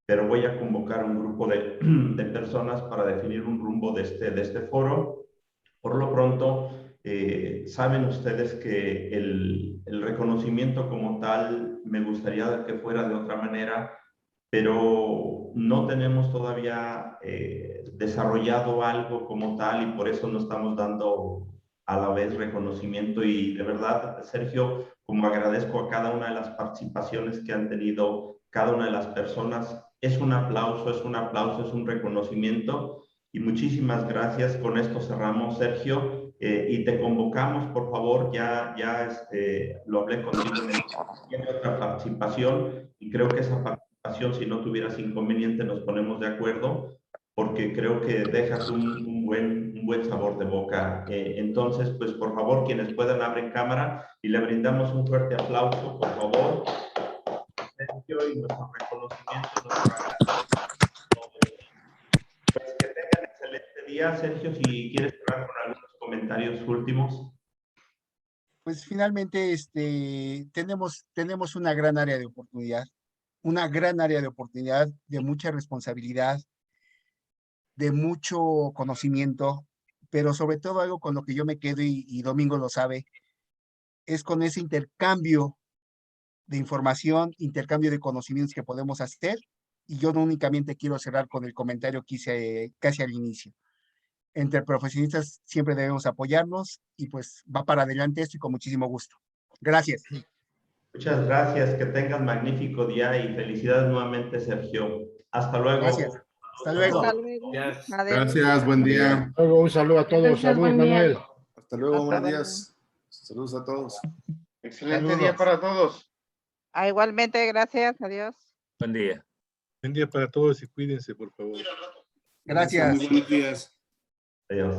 pero voy a convocar un grupo de personas para definir un rumbo de este foro. Por lo pronto, saben ustedes que el reconocimiento como tal me gustaría que fuera de otra manera, pero no tenemos todavía desarrollado algo como tal, y por eso no estamos dando a la vez reconocimiento. Y de verdad, Sergio, como agradezco a cada una de las participaciones que han tenido cada una de las personas, es un aplauso, es un reconocimiento, y muchísimas gracias. Con esto cerramos, Sergio, y te convocamos, por favor, ya lo hablé contigo en otra participación, y creo que esa participación, si no tuvieras inconveniente, nos ponemos de acuerdo, porque creo que dejas un buen sabor de boca. Entonces, pues por favor, quienes puedan, abren cámara y le brindamos un fuerte aplauso, por favor. Sergio, y nuestro reconocimiento. Pues que tengan excelente día. Sergio, si quieres cerrar con algunos comentarios últimos. Pues finalmente tenemos una gran área de oportunidad, de mucha responsabilidad, de mucho conocimiento, pero sobre todo algo con lo que yo me quedo, y Domingo lo sabe, es con ese intercambio de información, intercambio de conocimientos que podemos hacer. Y yo no únicamente quiero cerrar con el comentario que hice casi al inicio. Entre profesionistas siempre debemos apoyarnos, y pues va para adelante esto, y con muchísimo gusto. Gracias. Muchas gracias, que tengas magnífico día, y felicidades nuevamente, Sergio. Hasta luego. Gracias. Hasta luego. Hasta luego. Gracias, buen día. Luego, un saludo a todos. Gracias, Saludos, buen día. Manuel. Hasta luego, Hasta buenos luego. días. Saludos a todos. Excelente día para todos. Igualmente, gracias. Adiós. Buen día. Buen día para todos y cuídense, por favor. Gracias. Muy buenos días. Adiós.